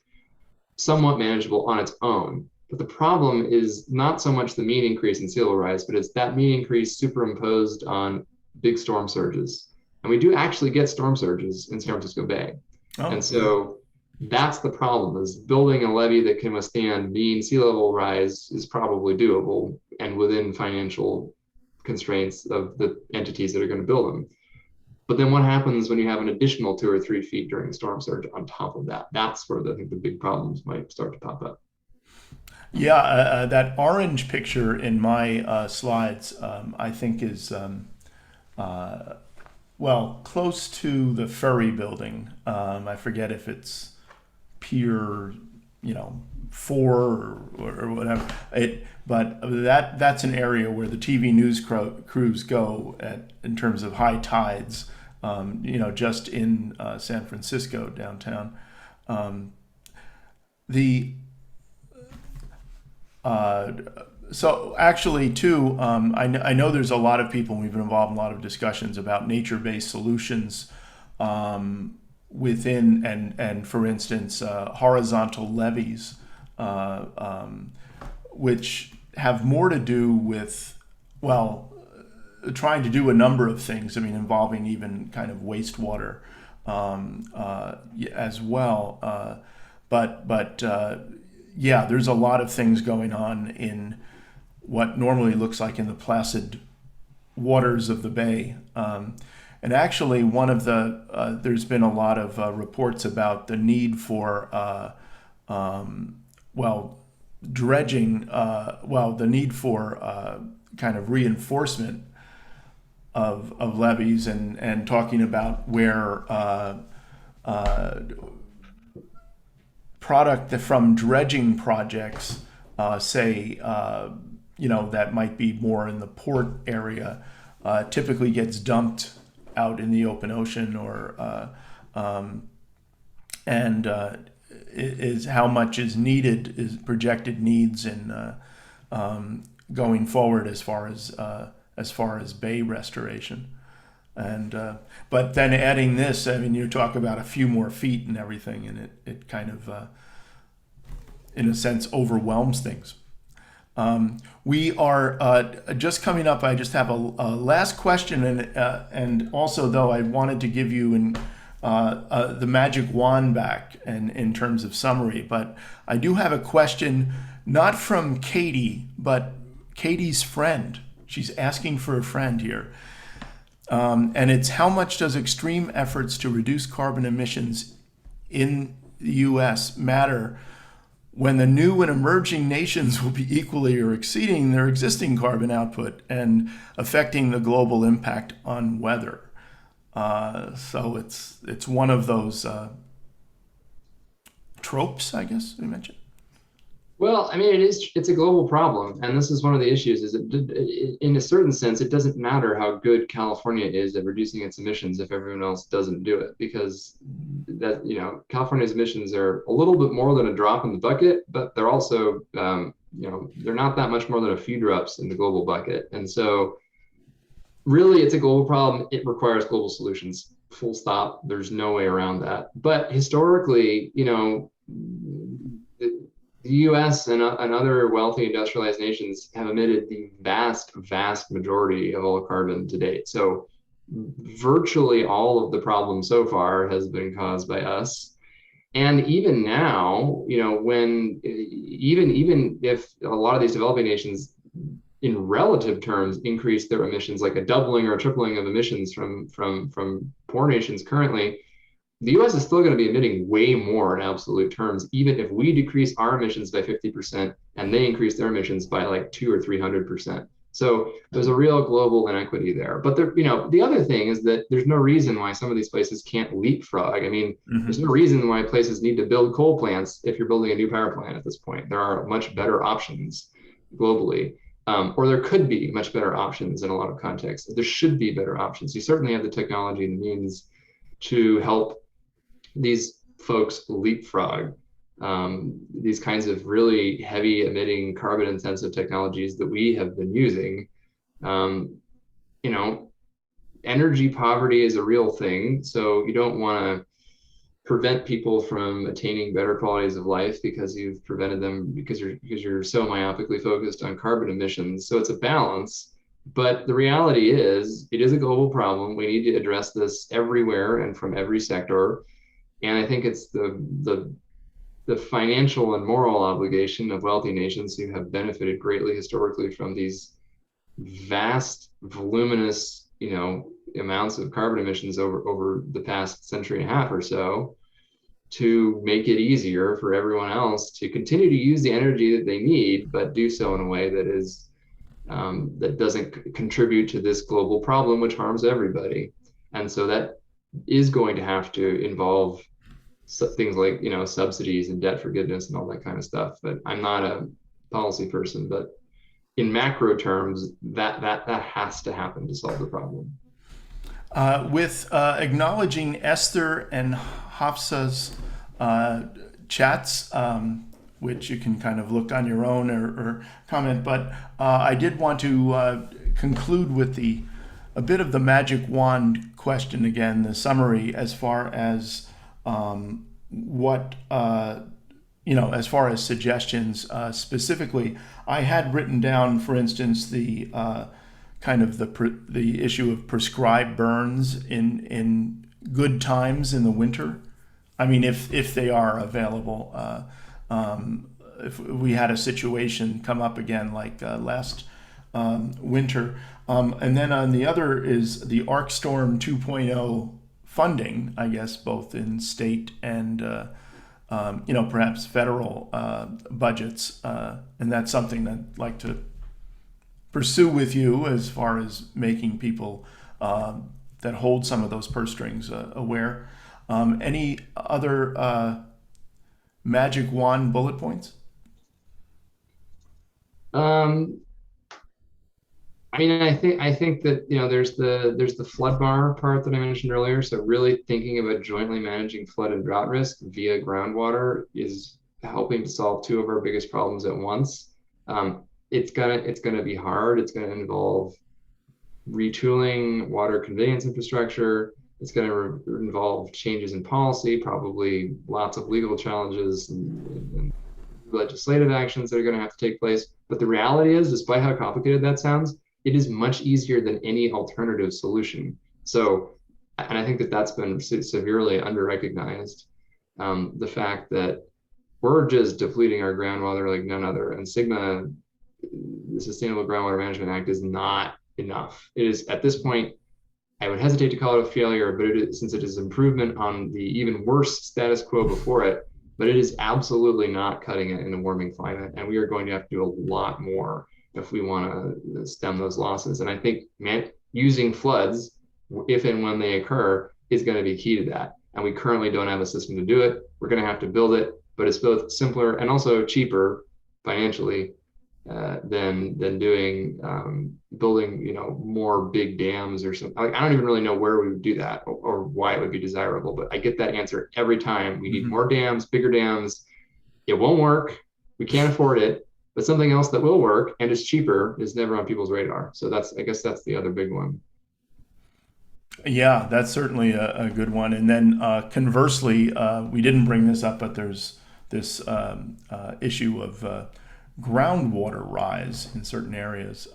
somewhat manageable on its own, but the problem is not so much the mean increase in sea level rise, but it's that mean increase superimposed on big storm surges. And we do actually get storm surges in San Francisco Bay. Oh, And so that's the problem, is building a levee that can withstand mean sea level rise is probably doable and within financial constraints of the entities that are going to build them. But then what happens when you have an additional 2 or 3 feet during a storm surge on top of that? That's where I think the big problems might start to pop up. yeah. That orange picture in my slides, I think, is close to the ferry building. I forget if it's Pier, 4 or whatever. But that's an area where the TV news crews go in terms of high tides. Just in San Francisco downtown. The So actually, too, I know there's a lot of people, and we've been involved in a lot of discussions about nature-based solutions within, and for instance, horizontal levees, which have more to do with, well, trying to do a number of things. I mean, involving even kind of wastewater as well. Yeah, there's a lot of things going on in what normally looks like in the placid waters of the bay. And actually, one of there's been a lot of reports about the need for, dredging, the need for kind of reinforcement of levees, and talking about where product from dredging projects, that might be more in the port area, typically gets dumped out in the open ocean, is how much is needed, is projected needs in going forward as far as bay restoration. And but then adding this, I mean, you talk about a few more feet and everything, and it kind of in a sense overwhelms things. We are just coming up. I just have a last question, and also, though, I wanted to give you the magic wand back, and in terms of summary. But I do have a question, not from Katie, but Katie's friend. She's asking for a friend here, and it's: how much does extreme efforts to reduce carbon emissions in the U.S. matter when the new and emerging nations will be equally or exceeding their existing carbon output and affecting the global impact on weather? So it's one of those tropes, I guess we mentioned. Well, I mean, it's a global problem, and this is one of the issues. In a certain sense, it doesn't matter how good California is at reducing its emissions if everyone else doesn't do it, because California's emissions are a little bit more than a drop in the bucket, but they're also they're not that much more than a few drops in the global bucket. And so really, it's a global problem. It requires global solutions. Full stop. There's no way around that. But historically, the U.S. and other wealthy industrialized nations have emitted the vast, vast majority of all carbon to date. So virtually all of the problem so far has been caused by us. And even now, when even if a lot of these developing nations, in relative terms, increase their emissions, like a doubling or a tripling of emissions from poor nations currently, the US is still going to be emitting way more in absolute terms, even if we decrease our emissions by 50% and they increase their emissions by like 200 or 300%. So there's a real global inequity there. But the other thing is that there's no reason why some of these places can't leapfrog. I mean, there's no reason why places need to build coal plants if you're building a new power plant at this point. There are much better options globally. Or there could be much better options in a lot of contexts. There should be better options. You certainly have the technology and the means to help these folks leapfrog these kinds of really heavy emitting carbon intensive technologies that we have been using. Energy poverty is a real thing. So you don't want to prevent people from attaining better qualities of life because you've prevented them because you're so myopically focused on carbon emissions. So it's a balance. But the reality is, it is a global problem. We need to address this everywhere and from every sector. And I think it's the financial and moral obligation of wealthy nations who have benefited greatly historically from these vast, voluminous, amounts of carbon emissions over the past century and a half or so, to make it easier for everyone else to continue to use the energy that they need, but do so in a way that is that doesn't contribute to this global problem, which harms everybody. And so that is going to have to involve things like subsidies and debt forgiveness and all that kind of stuff. But I'm not a policy person, but in macro terms, that has to happen to solve the problem. With acknowledging Esther and Hafsa's chats, which you can kind of look on your own or comment, but I did want to conclude with a bit of the magic wand question again, the summary as far as as far as suggestions specifically. I had written down, for instance, the kind of the issue of prescribed burns in good times in the winter? I mean, if they are available, if we had a situation come up again like last winter, and then on the other is the Arc Storm 2.0 funding, I guess, both in state and perhaps federal budgets, and that's something that I'd like to pursue with you as far as making people that hold some of those purse strings aware. Any other magic wand bullet points? I mean, I think that there's the flood bar part that I mentioned earlier. So really thinking about jointly managing flood and drought risk via groundwater is helping to solve two of our biggest problems at once. It's gonna be hard. It's gonna involve retooling water conveyance infrastructure. It's going to involve changes in policy, probably lots of legal challenges and legislative actions that are going to have to take place. But the reality is, despite how complicated that sounds, it is much easier than any alternative solution. So, and I think that that's been severely under-recognized. The fact that we're just depleting our groundwater like none other, and SGMA, the Sustainable Groundwater Management Act, is not enough. It is, at this point, I would hesitate to call it a failure, but since it is improvement on the even worse status quo before it, but it is absolutely not cutting it in a warming climate. And we are going to have to do a lot more if we want to stem those losses. And I think using floods, if and when they occur, is going to be key to that. And we currently don't have a system to do it. We're going to have to build it, but it's both simpler and also cheaper financially than doing building more big dams or something. I don't even really know where we would do that or why it would be desirable, but I get that answer every time. We need more dams, bigger dams. It won't work. We can't afford it. But something else that will work and is cheaper is never on people's radar. So I guess that's the other big one. Yeah, that's certainly a good one. And then conversely, we didn't bring this up, but there's this issue of groundwater rise in certain areas,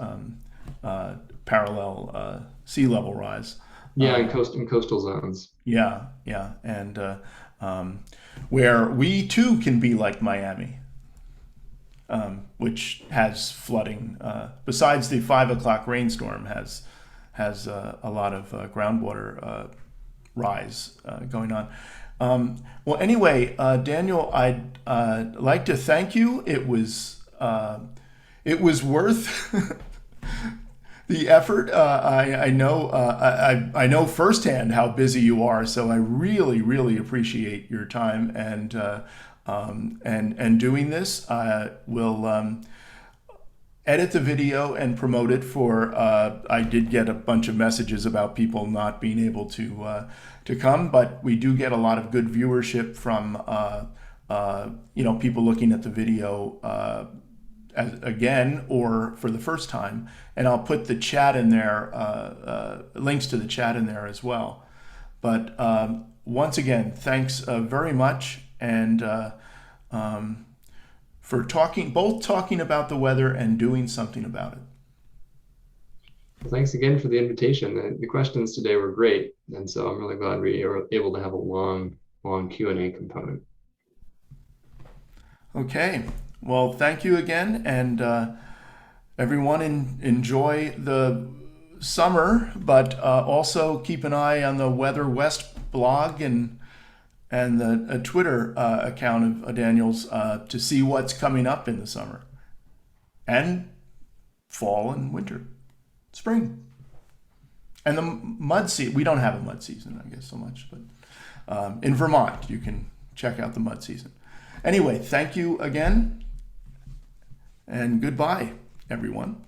parallel sea level rise. Yeah, in coastal zones. Yeah, and where we too can be like Miami, which has flooding. Besides the 5 o'clock rainstorm, has a lot of groundwater rise going on. Well, anyway, Daniel, I'd like to thank you. It was worth the effort. I know firsthand how busy you are, so I really, really appreciate your time and doing this. We'll edit the video and promote it for. I did get a bunch of messages about people not being able to come, but we do get a lot of good viewership from people looking at the video again or for the first time, and I'll put the chat in there, links to the chat in there as well. But once again, thanks very much, and for talking about the weather and doing something about it. Thanks again for the invitation. The questions today were great, and so I'm really glad we were able to have a long Q&A component. Okay. Well, thank you again, and everyone enjoy the summer, but also keep an eye on the Weather West blog and the Twitter account of Daniel's to see what's coming up in the summer and fall and winter, spring, and the mud season. We don't have a mud season, I guess, so much, but in Vermont you can check out the mud season. Anyway, thank you again. And goodbye, everyone.